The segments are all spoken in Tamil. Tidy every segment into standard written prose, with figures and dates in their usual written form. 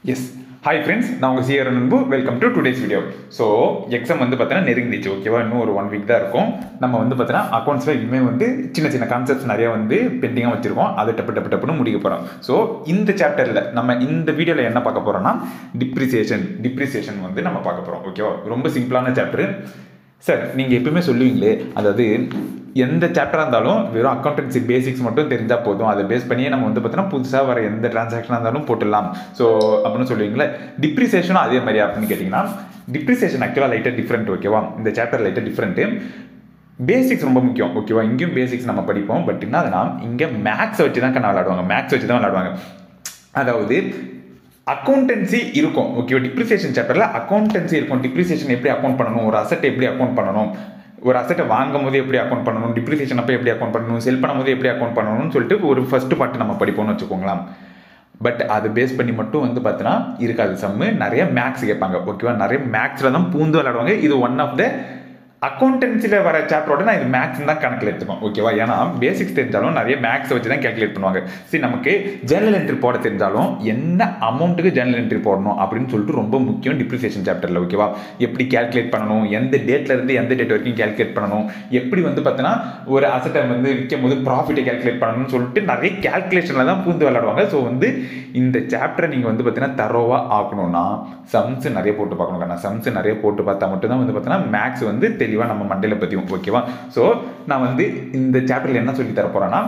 Yes. Hi friends, நான் உங்கள் சிஆர் நண்பு. Welcome to today's video. So exam வந்து பார்த்தீங்கன்னா நெருங்கிடுச்சு, ஓகேவா? இன்னும் ஒரு 1 வீக் தான் இருக்கும். நம்ம வந்து பார்த்தீங்கன்னா அக்கௌண்ட்ஸில் இனிமேல் வந்து சின்ன சின்ன கான்செப்ட்ஸ் நிறையா வந்து பெண்டிங்காக வச்சுருக்கோம். அதை டப்புன்னு முடிக்க போகிறோம். ஸோ இந்த சாப்டரில் நம்ம இந்த வீடியோவில் என்ன பார்க்க போகிறோம்னா டிப்ரிசியேஷன் வந்து நம்ம பார்க்க போகிறோம், ஓகேவா? ரொம்ப சிம்பிளான சாப்டர். சார் நீங்கள் எப்பவுமே சொல்லுவீங்களே, அதாவது எந்த சாப்டராக இருந்தாலும் வெறும் அக்கௌண்டன்சி பேசிக்ஸ் மட்டும் தெரிஞ்சால் போதும், அதை பேஸ் பண்ணியே நம்ம வந்து பார்த்தீங்கன்னா புதுசாக வர எந்த டிரான்சாக்ஷனாக இருந்தாலும் போட்டுடலாம் ஸோ அப்படின்னு சொல்லுவீங்களே. டிப்ரிசியேஷனும் அதே மாதிரி அப்படின்னு கேட்டிங்கன்னா, டிப்ரிசியேஷன் ஆக்சுவலாக லைட்டாக டிஃப்ரெண்ட், ஓகேவா? இந்த சாப்டர் லைட்டாக டிஃப்ரெண்ட்டு. பேசிக்ஸ் ரொம்ப முக்கியம், ஓகேவா? இங்கேயும் பேசிக்ஸ் நம்ம படிப்போம். பட் என்ன அதுனா இங்கே மேக்ஸை வச்சு தான் விளாடுவாங்க. அதாவது அக்கௌண்டன்சி இருக்கும், ஓகேவா? டிப்ரிசியேஷன் சாப்டரில் அக்கௌண்டன்சி இருக்கும். டிப்ரிசியேஷன் எப்படி அக்கௌண்ட் பண்ணணும், ஒரு அசெட் எப்படி அக்கௌண்ட் பண்ணணும், ஒரு அசெட்டை வாங்கும் போது எப்படி அக்கௌண்ட் பண்ணணும், டிப்ரிசியேஷன் அப்போ எப்படி அக்கௌண்ட் பண்ணணும், செல் பண்ணும்போது எப்படி அக்கௌண்ட் பண்ணணும்னு சொல்லிட்டு ஒரு ஃபர்ஸ்ட் பார்ட் நம்ம படிப்போம்னு வச்சுக்கோங்களேன். பட் அது பேஸ் பண்ணி மட்டும் வந்து பார்த்தீங்கன்னா இருக்காது சம்மு. நிறைய மேக்ஸ் கேட்பாங்க, ஓகேவா? நிறைய மேக்ஸில் தான் பூந்து விளையாடுவாங்க. இது ஒன் ஆஃப் த அக்கௌண்டன்சியில் வர சாப்டரோட நான் இது மேக்ஸ் தான் கணக்கில் எடுத்துக்கோம், ஓகேவா? ஏன்னா பேசிக்ஸ் தெரிஞ்சாலும் நிறைய மேக்ஸை வச்சு தான் கேல்குலேட் பண்ணுவாங்க. சரி, நமக்கு ஜேர்னல் என்ட்ரி போட தெரிஞ்சாலும் என்ன அமௌண்ட்டுக்கு ஜேர்னல் என்ட்ரி போடணும் அப்படின்னு சொல்லிட்டு ரொம்ப முக்கியம் டிப்ரிசியேஷன் சாப்டரில், ஓகேவா? எப்படி கேல்குலேட் பண்ணணும், எந்த டேட்லேருந்து எந்த டேட் வரைக்கும் கேல்குலேட் பண்ணணும், எப்படி வந்து பார்த்தீங்கன்னா ஒரு அசட்டை வந்து விற்கும் போது ப்ராஃபிட்டை கேல்குலேட் பண்ணணும்னு சொல்லிட்டு நிறைய கேல்குலேஷனில் தான் பூந்து விளையாடுவாங்க. ஸோ வந்து இந்த சாப்டரை நீங்கள் வந்து பார்த்தீங்கன்னா தரோவாக ஆக்கணும்னா சம்ஸ் நிறைய போட்டு பார்க்கணும். சம்ஸ் நிறைய போட்டு பார்த்தா மட்டும்தான் வந்து பார்த்தீங்கன்னா மேக்ஸ் வந்து தெளிவாக நம்ம மண்டையில் பற்றியும், ஓகேவா? ஸோ நான் வந்து இந்த சாப்டரில் என்ன சொல்லி தர போகிறேன்னா,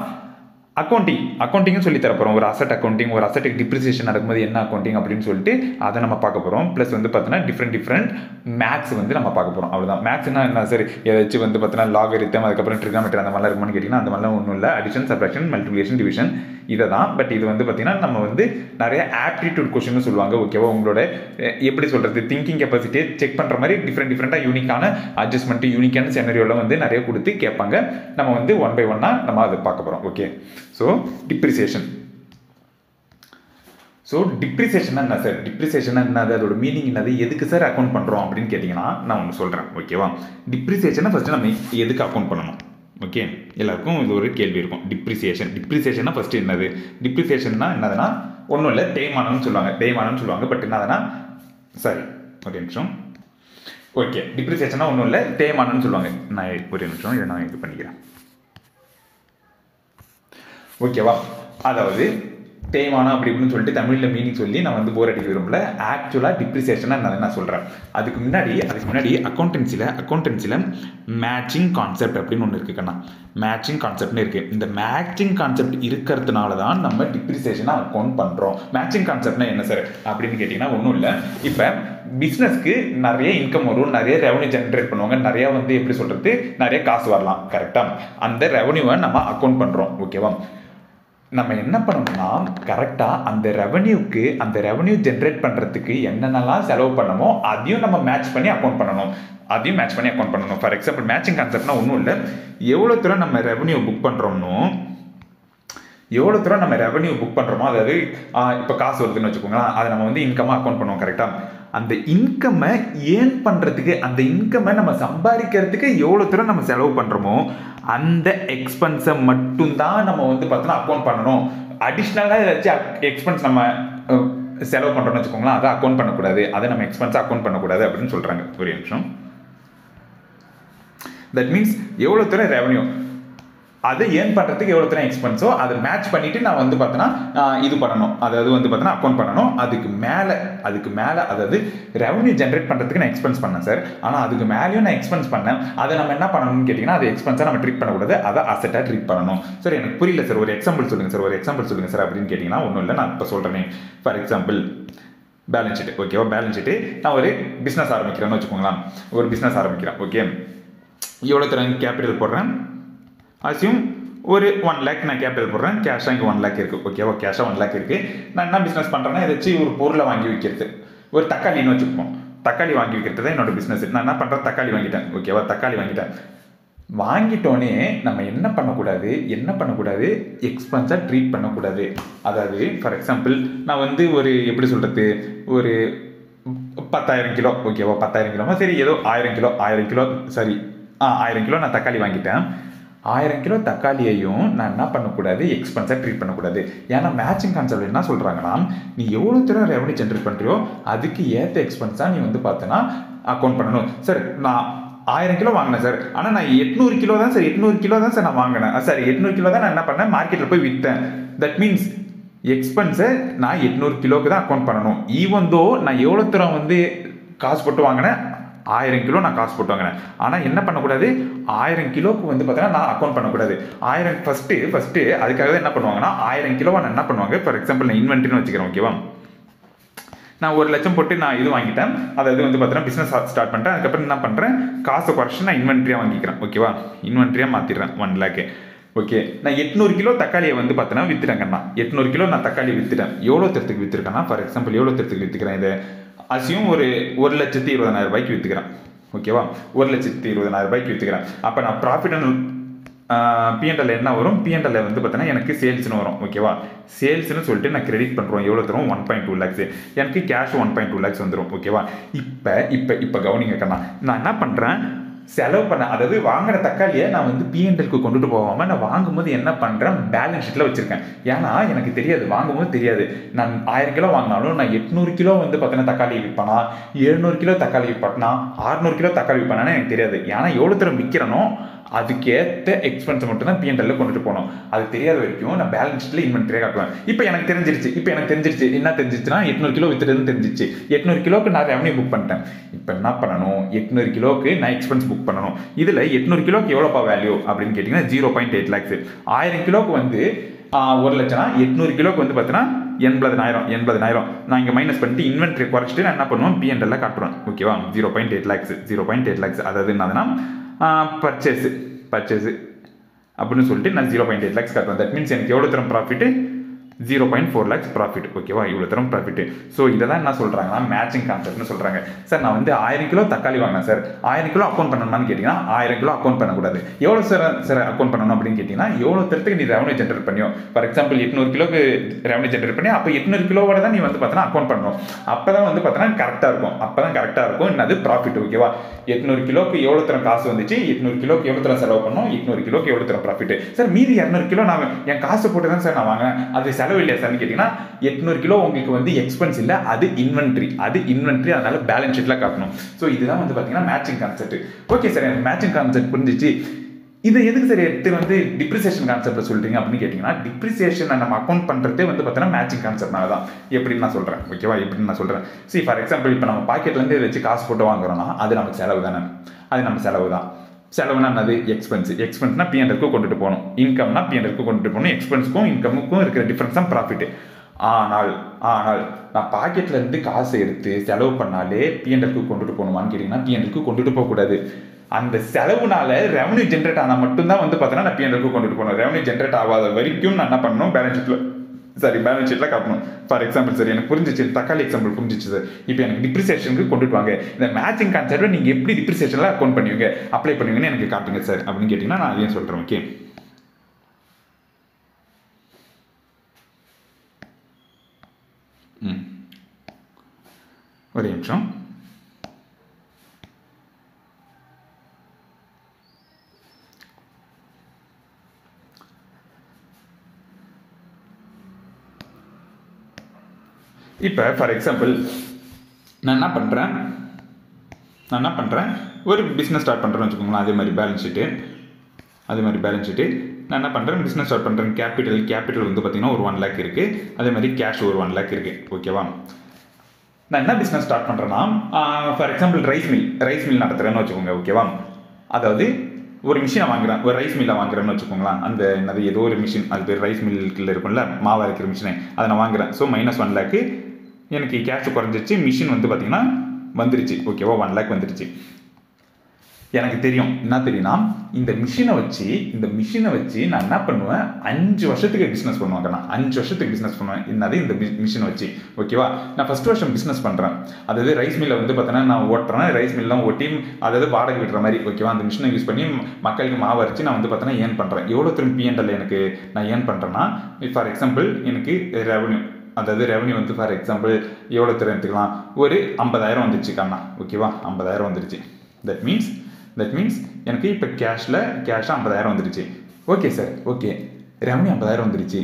அக்கௌண்டிங்கும் சொல்லி தர போகிறோம். ஒரு அசட் அக்கௌண்டிங், ஒரு அசட்டுக்கு டிப்ரிசியேஷன் நடக்கும்போது என்ன அக்கௌண்டிங் அப்படின்னு சொல்லிட்டு அதை நம்ம பார்க்க போகிறோம். ப்ளஸ் வந்து பார்த்தீங்கன்னா டிஃப்ரெண்ட் மேக்ஸ் வந்து நம்ம பார்க்க போகிறோம். அவ்வளோதான். மேக்ஸ்னா என்ன சார்? ஏதாச்சும் வந்து பார்த்தீங்கன்னா லாகரித்தம், அதுக்கப்புறம் ட்ரிகாமெட்ரி அந்த மாதிரிலாம் இருக்குமான்னு கேட்டிங்கன்னா அந்த மாதிரிலாம் ஒன்றும் இல்லை. அடிஷன், சப்ட்ராக்ஷன், மல்டிப்ளிகேஷன், டிவிஷன் இதை தான். பட் இது வந்து பார்த்தீங்கன்னா நம்ம வந்து நிறைய ஆப்டிடியூட் கொஸ்டின்னு சொல்லுவாங்க, ஓகேவா? உங்களோட எப்படி சொல்கிறது, திங்கிங் கெப்பாசிட்டியை செக் பண்ணுற மாதிரி டிஃப்ரெண்ட்டாக யூனிக்கான அட்ஜஸ்ட்மெண்ட்டு, யூனிக்கான செனரியோலாம் வந்து நிறைய கொடுத்து கேட்பாங்க. நம்ம வந்து 1 by 1 நம்ம அதை பார்க்க போகிறோம், ஓகே? ஸோ டிப்ரிசியேஷன் என்ன சார்? டிப்ரிசியேஷன் என்னது, அதோட மீனிங் என்னது, எதுக்கு சார் அக்கௌண்ட் பண்ணுறோம் அப்படின்னு கேட்டிங்கன்னா நான் ஒன்று சொல்கிறேன், ஓகேவா? டிப்ரிசியேஷனை ஃபஸ்ட்டு நம்ம எதுக்கு அக்கௌண்ட் பண்ணணும், ஓகே? எல்லாருக்கும் இது ஒரு கேள்வி இருக்கும். டிப்ரிசியேஷன்னா ஃபஸ்ட்டு என்னது? டிப்ரிசியேஷன்னா என்னதுன்னா ஒன்றும் இல்லை, தேய்மானம்னு சொல்லுவாங்க. பட் என்னதுன்னா சாரி ஒரு நிமிஷம், ஓகே. டிப்ரிசியேஷன்னா ஒன்றும் இல்லை, தேய்மானம்னு சொல்லுவாங்க. நான் ஒரு நிமிஷம் இதை நான் இது பண்ணிக்கிறேன், ஓகேவா? அதாவது தேய்மானம் அப்படி இப்படின்னு சொல்லிட்டு தமிழில் மீனிங் சொல்லி நான் வந்து போர் அடிக்க விரும்பல. ஆக்சுவலாக டிப்ரிசியேஷன் நான் சொல்கிறேன். அதுக்கு முன்னாடி அக்கௌண்டன்சியில் மேட்சிங் கான்செப்ட் அப்படின்னு ஒன்று இருக்குக்கண்ணா. மேட்சிங் கான்செப்ட்னு இருக்குது. இந்த மேட்சிங் கான்செப்ட் இருக்கிறதுனால தான் நம்ம டிப்ரிசியேஷனை அக்கௌண்ட் பண்ணுறோம். மேட்சிங் கான்செப்ட்னா என்ன சார் அப்படின்னு கேட்டிங்கன்னா ஒன்றும் இல்லை. இப்போ பிஸ்னஸ்க்கு நிறைய இன்கம் வரும், நிறைய ரெவன்யூ ஜென்ரேட் பண்ணுவாங்க, நிறைய வந்து எப்படி சொல்கிறது, நிறைய காசு வரலாம், கரெக்டாக? அந்த ரெவன்யூவை நம்ம அக்கௌண்ட் பண்ணுறோம், ஓகேவா? நம்ம என்ன பண்ணணும்னா கரெக்டாக அந்த ரெவன்யூ ஜென்ரேட் பண்ணுறதுக்கு என்னென்னலாம் செலவு பண்ணணுமோ அதையும் நம்ம மேட்ச் பண்ணி அக்கௌண்ட் பண்ணணும். ஃபார் எக்ஸாம்பிள் மேட்சிங் கான்செப்ட்னா ஒன்றும் இல்லை, எவ்வளோ தூரம் நம்ம ரெவன்யூ புக் பண்ணுறோமோ, அதாவது இப்போ காசு வருதுன்னு வச்சுக்கோங்களேன், அதை நம்ம வந்து இன்கமாக அக்கௌண்ட் பண்ணுவோம், கரெக்டாக? அந்த இன்கம்மை ஏர்ன் பண்ணுறதுக்கு, அந்த இன்கம்மை நம்ம சம்பாதிக்கிறதுக்கு எவ்வளோ தூரம் நம்ம செலவு பண்ணுறோமோ அந்த எக்ஸ்பென்ஸை மட்டும்தான் நம்ம வந்து பார்த்தோன்னா அக்கௌண்ட் பண்ணணும். அடிஷ்னலாக ஏதாச்சும் எக்ஸ்பென்ஸ் நம்ம செலவு பண்ணுறோம்னு வச்சுக்கோங்களேன், அதை அக்கௌண்ட் பண்ணக்கூடாது, அதை நம்ம எக்ஸ்பென்ஸை அக்கௌண்ட் பண்ணக்கூடாது அப்படின்னு சொல்கிறாங்க. ஒரு நிமிஷம். தட் மீன்ஸ் எவ்வளோ தூரம் ரெவன்யூ, அதை ஏர்ன் பண்ணுறதுக்கு எவ்வளோ தூரம் எக்ஸ்பென்ஸோ அதை மேட்ச் பண்ணிவிட்டு நான் வந்து பார்த்தோன்னா இது பண்ணணும், அதாவது வந்து பார்த்தோன்னா அக்கௌண்ட் பண்ணணும். அதுக்கு மேலே அதாவது ரெவன்யூ ஜென்ரேட் பண்ணுறதுக்கு நான் எக்ஸ்பென்ஸ் பண்ணேன் சார், ஆனால் அதுக்கு மேலேயும் நான் எக்ஸ்பென்ஸ் பண்ணேன், அதை நம்ம என்ன பண்ணணும்னு கேட்டிங்கன்னா அது எக்ஸ்பென்ஸாக நம்ம ட்ரீட் பண்ணக்கூடாது, அதை அசெட்டாக ட்ரீட் பண்ணணும். சார் எனக்கு புரியல சார், ஒரு எக்ஸாம்பிள் சொல்லுங்கள் சார் அப்படின்னு கேட்டிங்கன்னா ஒன்றும் இல்லை, நான் இப்போ சொல்கிறேனே. ஃபார் எக்ஸாம்பிள் பேலன்ஸ் ஷீட், ஓகேவா? பேலன்ஸ் ஷீட்டு நான் ஒரு பிஸ்னஸ் ஆரம்பிக்கிறேன்னு வச்சுக்கோங்களேன். ஓகே? எவ்வளோ தூரம் கேபிட்டல் போடுறேன், அசியும் ஒரு 1 lakh நான் கேபிட்டல் போடுறேன், கேஷாக இங்கே 1 lakh இருக்குது, ஓகேவா? கேஷாக 1 lakh இருக்குது. நான் என்ன பிஸ்னஸ் பண்ணுறேன்னா ஏதாச்சும் ஒரு பொருளை வாங்கி விற்கிறது, ஒரு தக்காளின்னு வச்சுப்போம். தக்காளி வாங்கி விற்கிறது தான் என்னோட பிஸ்னஸ். நான் என்ன பண்ணுறேன், தக்காளி வாங்கிட்டேன், ஓகேவா? வாங்கிட்டோன்னே நம்ம என்ன பண்ணக்கூடாது, எக்ஸ்பென்ஸாக ட்ரீட் பண்ணக்கூடாது. அதாவது ஃபார் எக்ஸாம்பிள் நான் வந்து ஒரு எப்படி சொல்கிறது, ஒரு 10,000 கிலோ, ஓகேவா? 10,000 கிலோமா சரி, ஏதோ 1000 கிலோ நான் தக்காளி வாங்கிட்டேன். 1000 கிலோ தக்காளியையும் நான் என்ன பண்ணக்கூடாது, எக்ஸ்பென்ஸாக ட்ரீட் பண்ணக்கூடாது. ஏன்னா மேட்சிங் கான்செப்ட் என்ன சொல்கிறாங்கன்னா, நீ எவ்வளோ தூரம் ரெவன்யூ ஜென்ரேட் பண்ணுறியோ அதுக்கு ஏற்ற எக்ஸ்பென்ஸாக நீ வந்து பார்த்தோன்னா அக்கௌண்ட் பண்ணணும். சார் நான் 1000 கிலோ வாங்கினேன் சார், ஆனால் நான் 800 கிலோ தான் சார் 800 கிலோ தான் சார் நான் வாங்கினேன். சார் 800 கிலோ தான் நான் என்ன பண்ணேன், மார்க்கெட்டில் போய் விற்றேன். தட் மீன்ஸ் எக்ஸ்பென்ஸை நான் 800 கிலோக்கு தான் அக்கௌண்ட் பண்ணணும். ஈவன் தோ நான் எவ்வளோ தூரம் வந்து காசு போட்டு வாங்கினேன், 1000 கிலோ நான் காசு போட்டு வாங்கினேன். ஆனால் என்ன பண்ணக்கூடாது, 1000 கிலோக்கு வந்து பார்த்தீங்கன்னா நான் அக்கௌண்ட் பண்ணக்கூடாது. 1000 ஃபஸ்ட்டு அதுக்காக என்ன பண்ணுவாங்கன்னா 1000 கிலோவை நான் என்ன பண்ணுவாங்க, ஃபார் எக்ஸாம்பிள் நான் இன்வென்ட்ரின்னு வச்சுக்கிறேன். ஓகேவா, நான் 1 லட்சம் போட்டு நான் இது வாங்கிட்டேன், அதாவது வந்து பார்த்தீங்கன்னா பிஸ்னஸ் ஸ்டார்ட் பண்ணிட்டேன். அதுக்கப்புறம் என்ன பண்ணுறேன், காசை குறைச்சி நான் இன்வென்ட்ரியாக வாங்கிக்கிறேன். ஓகேவா, இன்வென்ட்ரியாக மாற்றிடுறேன் 1 லேக்கு. ஓகே, நான் 800 கிலோ தக்காளியை வந்து பார்த்தீங்கன்னா விற்றுட்டேங்கண்ணா. 800 கிலோ நான் தக்காளி விற்றுட்டேன். எவ்வளோ தரத்துக்கு விற்றுருக்கேன்னா, ஃபார் எக்ஸாம்பிள் எவ்வளோ தரத்துக்கு விற்றுக்கிறேன், இது அசியும் ஒரு 1,20,000 ரூபாய்க்கு விற்றுக்கிறேன். ஓகேவா, 1,20,000 ரூபாய்க்கு விற்றுக்கிறேன். அப்போ நான் ப்ராஃபிட் அண்ட் P&L என்ன வரும், P&L வந்து பார்த்தீங்கன்னா எனக்கு சேல்ஸ்னு வரும். ஓகேவா, சேல்ஸ்னு சொல்லிட்டு நான் கிரெடிட் பண்ணுறோம். எவ்வளோ தரும், 1.2 lakhs. எனக்கு கேஷ் 1.2 lakhs வந்துடும். ஓகேவா, இப்போ கவனிங்கக்கண்ணா, நான் என்ன பண்ணுறேன், செலவு பண்ண, அதாவது வாங்கின தக்காளியை நான் வந்து P&Lக்கு கொண்டுட்டு போகாமல் நான் வாங்கும்போது என்ன பண்ணுறேன், பேலன்ஸ் ஷீட்டில் வச்சுருக்கேன். ஏன்னா எனக்கு தெரியாது, வாங்கும்போது தெரியாது, நான் 1000 கிலோ வாங்கினாலும் நான் 800 கிலோ வந்து பார்த்தீங்கன்னா தக்காளி விற்பேனா, 700 கிலோ தக்காளி விற்பேனா, 600 கிலோ தக்காளி விற்பேனான்னு எனக்கு தெரியாது. ஏன்னா எவ்வளோ தூரம் விற்கிறனோ அதுக்கேற்ற எக்ஸ்பென்ஸை மட்டும் தான் P&L கொண்டுட்டு போகணும். அது தெரியாத வரைக்கும் நான் பேலன்ஸ் ஷீட்டில் இன்வென்ட்ரியாக காட்டுவேன். இப்போ எனக்கு தெரிஞ்சிருச்சு என்ன தெரிஞ்சிச்சுன்னா 800 கிலோ விற்றுறதுன்னு தெரிஞ்சிச்சு. 800 கிலோக்கு நான் ரெவன்யூ புக் பண்ணிட்டேன். இப்போ என்ன பண்ணணும், 800 கிலோக்கு நான் எக்ஸ்பென்ஸ் புக் பண்ணணும். இதில் 800 கிலோக்கு எவ்வளோப்பா வேல்யூ அப்படின்னு கேட்டிங்கன்னா 0.8 lakhs. 1000 கிலோக்கு வந்து 1 லட்சம்னா 800 கிலோக்கு வந்து பார்த்தீங்கன்னா 80,000 நான் இங்கே மைனஸ் பண்ணிட்டு இன்வென்ட்ரி குறைச்சிட்டு நான் என்ன பண்ணுவேன், P&L காட்டுறேன். ஓகேவா, 0.8 lakhs அதாவது என்னதுன்னா பர்ச்சேஸு அப்படின்னு சொல்லிட்டு நான் 0.8 lakhs காட்டுவேன். தட் மீன்ஸ் எனக்கு எவ்வளோ தரம் ப்ராஃபிட்டு, 0.4 lakhs ப்ராஃபிட். ஓகேவா, இவ்வளோ தரம் ப்ராஃபிட்டு. ஸோ இதை தான் என்ன சொல்கிறாங்கன்னா மேட்சிங் கான்செப்ட்னு சொல்கிறாங்க. சார் நான் வந்து 1000 கிலோ தக்காளி வாங்கினேன் சார், 1000 கிலோ அக்கௌண்ட் பண்ணணும்னு கேட்டிங்கன்னா 1000 கிலோ அக்கௌண்ட் பண்ணக்கூடாது. எவ்வளோ சார் அக்கௌண்ட் பண்ணணும் அப்படின்னு கேட்டிங்கன்னா எவ்வளோ தரத்துக்கு நீ ரெவன்யூ ஜென்ரேட் பண்ணியோ, ஃபார் எக்ஸாம்பிள் 800 கிலோக்கு ரெவன்யூ ஜென்ரேட் பண்ணி அப்போ 800 கிலோவோட தான் நீ வந்து பார்த்தீங்கன்னா அக்கௌண்ட் பண்ணணும். அப்போ தான் வந்து பார்த்தீங்கன்னா கரெக்டாக இருக்கும் என்னது ப்ராஃபிட். ஓகேவா, 800 கிலோக்கு எவ்வளோ தரம் காசு வந்துச்சு, 800 கிலோக்கு எவ்வளோ தரம் செலவு பண்ணணும், 800 கிலோக்கு எவ்வளோ தரம் ப்ராஃபிட். சார் மீதி 200 கிலோ நான் என் காசு போட்டு தான் சார் நான் வாங்கினேன், அது செலவு இல்லையா சார்னு கேட்டிங்கன்னா 800 கிலோ உங்களுக்கு வந்து எக்ஸ்பென்ஸ் இல்லை, அது இன்வென்ட்ரி, அதனால பேலன்ஸ் ஷீட்ல காட்டணும். ஸோ இதுதான் வந்து பார்த்தீங்கன்னா மேட்சிங் கான்செப்ட். ஓகே சார், எனக்கு மேட்சிங் கான்செப்ட் புரிஞ்சிச்சு. இதை எதுக்கு சார் எடுத்து வந்து டிப்ரிசியேஷன் கான்செப்ட் சொல்றீங்க அப்படின்னு கேட்டிங்கன்னா, டிப்ரிசியேஷன் நம்ம அக்கௌண்ட் பண்ணுறதே வந்து பார்த்தீங்கன்னா மேட்சிங் கான்செப்ட்னால தான். எப்படின்னு நான் சொல்கிறேன். ஓகேவா, எப்படின்னு நான் சொல்கிறேன். சரி, ஃபார் எக்ஸாம்பிள் இப்போ நம்ம பாக்கெட்லேருந்து வச்சு காசு போட்டு வாங்குறோம்னா அது நமக்கு செலவு தானே, அது நம்ம செலவு தான். செலவுனா என்னது, எக்ஸ்பென்ஸ்னா P&Lக்கு கொண்டுட்டு போகணும், இன்கம்னா P&Lக்கு கொண்டுட்டு போகணும். எக்ஸ்பென்ஸ்க்கும் இன்கமுக்கும் இருக்கிற டிஃபரன்ஸ் தான் ப்ராஃபிட். ஆனால் நான் பாக்கெட்ல இருந்து காசை எடுத்து செலவு பண்ணாலே P&Lக்கு கொண்டுட்டு போகணுமான்னு கேட்டிங்கன்னா P&Lக்கு கொண்டுட்டு போகக்கூடாது. அந்த செலவுனால ரெவன்யூ ஜென்ரேட் ஆனால் மட்டும்தான் வந்து பார்த்தீங்கன்னா நான் P&Lக்கு கொண்டுட்டு போகணும். ரெவன்யூ ஜென்ரேட் ஆகாத வரைக்கும் நான் என்ன பண்ணணும், பேலன்ஸ் ஷீட்டில் காட்டணும். ஃபார் எக்ஸாம்பிள் சார் எனக்கு புரிஞ்சிச்சு, தக்காளி எக்ஸாம்பிள் புரிஞ்சிச்சு சார். இப்போ எனக்கு டிப்ரிசியேஷனுக்கு கொண்டுட்டு வாங்க, இந்த மேட்சிங் கான்செப்ட் நீங்கள் எப்படி டிப்ரிசியேஷனில் அக்கௌண்ட் பண்ணுவீங்க, அப்ளை பண்ணுவீங்கன்னு எனக்கு காட்டுங்க சார் அப்படின்னு கேட்டிங்கன்னா நான் அதையும் சொல்கிறேன். ஓகே, ஒரு நிமிஷம். இப்போ ஃபார் எக்ஸாம்பிள் நான் என்ன பண்ணுறேன், ஒரு பிஸ்னஸ் ஸ்டார்ட் பண்ணுறேன்னு வச்சுக்கோங்களேன். அதே மாதிரி பேலன்ஸ் ஷீட்டு நான் என்ன பண்ணுறேன், பிஸ்னஸ் ஸ்டார்ட் பண்ணுறேன். கேபிட்டல் வந்து பார்த்தீங்கன்னா ஒரு 1 lakh இருக்குது. அதே மாதிரி கேஷ் ஒரு 1 lakh இருக்குது. ஓகேவா, நான் என்ன பிஸ்னஸ் ஸ்டார்ட் பண்ணுறேன்னா, ஃபார் எக்ஸாம்பிள் ரைஸ் மில் நடத்துகிறேன்னு வச்சுக்கோங்க. ஓகேவா, அதாவது ஒரு மிஷினை வாங்குறேன், ஒரு ரைஸ் மில்லை வாங்குறேன்னு வச்சுக்கோங்களேன். அந்த என்னது ஏதோ ஒரு மிஷின், அது பேர் ரைஸ் மில்லில் இருக்கும்ல, மாவு அரைக்கிற மிஷினை, அதை நான் வாங்குறேன். ஸோ -1 lakh எனக்கு கேஷ் குறைஞ்சிச்சு. மிஷின் வந்து பார்த்தீங்கன்னா வந்துருச்சு. ஓகேவா, 1 lakh வந்துருச்சு. எனக்கு தெரியும் என்ன தெரியும்னா, இந்த மிஷினை வச்சு நான் என்ன பண்ணுவேன், 5 வருஷத்துக்கு பிஸ்னஸ் பண்ணுவாங்க. நான் 5 வருஷத்துக்கு பிஸ்னஸ் பண்ணுவேன். என்னது, இந்த மிஷினை வச்சு. ஓகேவா, நான் ஃபர்ஸ்ட் வருஷம் பிஸ்னஸ் பண்ணுறேன். அதாவது ரைஸ் மில்லை வந்து பார்த்தீங்கன்னா நான் ஓட்டுறேன். ரைஸ் மில்லாம் ஓட்டி அதாவது வாடகை விடுற மாதிரி. ஓகேவா, அந்த மிஷினை யூஸ் பண்ணி மக்களுக்கு மாவு அரைச்சி நான் வந்து பார்த்தீங்கன்னா ஏர்ன் பண்ணுறேன். எவ்வளோ திரும்ப P&L எனக்கு நான் ஏர்ன் பண்ணுறேன்னா, ஃபார் எக்ஸாம்பிள் எனக்கு ரெவன்யூ வந்து ஃபார் எக்ஸாம்பிள் எவ்வளோ தூரம் எடுத்துக்கலாம், ஒரு 50,000 வந்துருச்சு கண்ணா. ஓகேவா, 50,000 வந்துருச்சு. தட் மீன்ஸ் தட் மீன்ஸ் எனக்கு இப்போ கேஷாக 50,000 வந்துருச்சு. ஓகே சார், ஓகே ரெவன்யூ 50,000 வந்துருச்சு,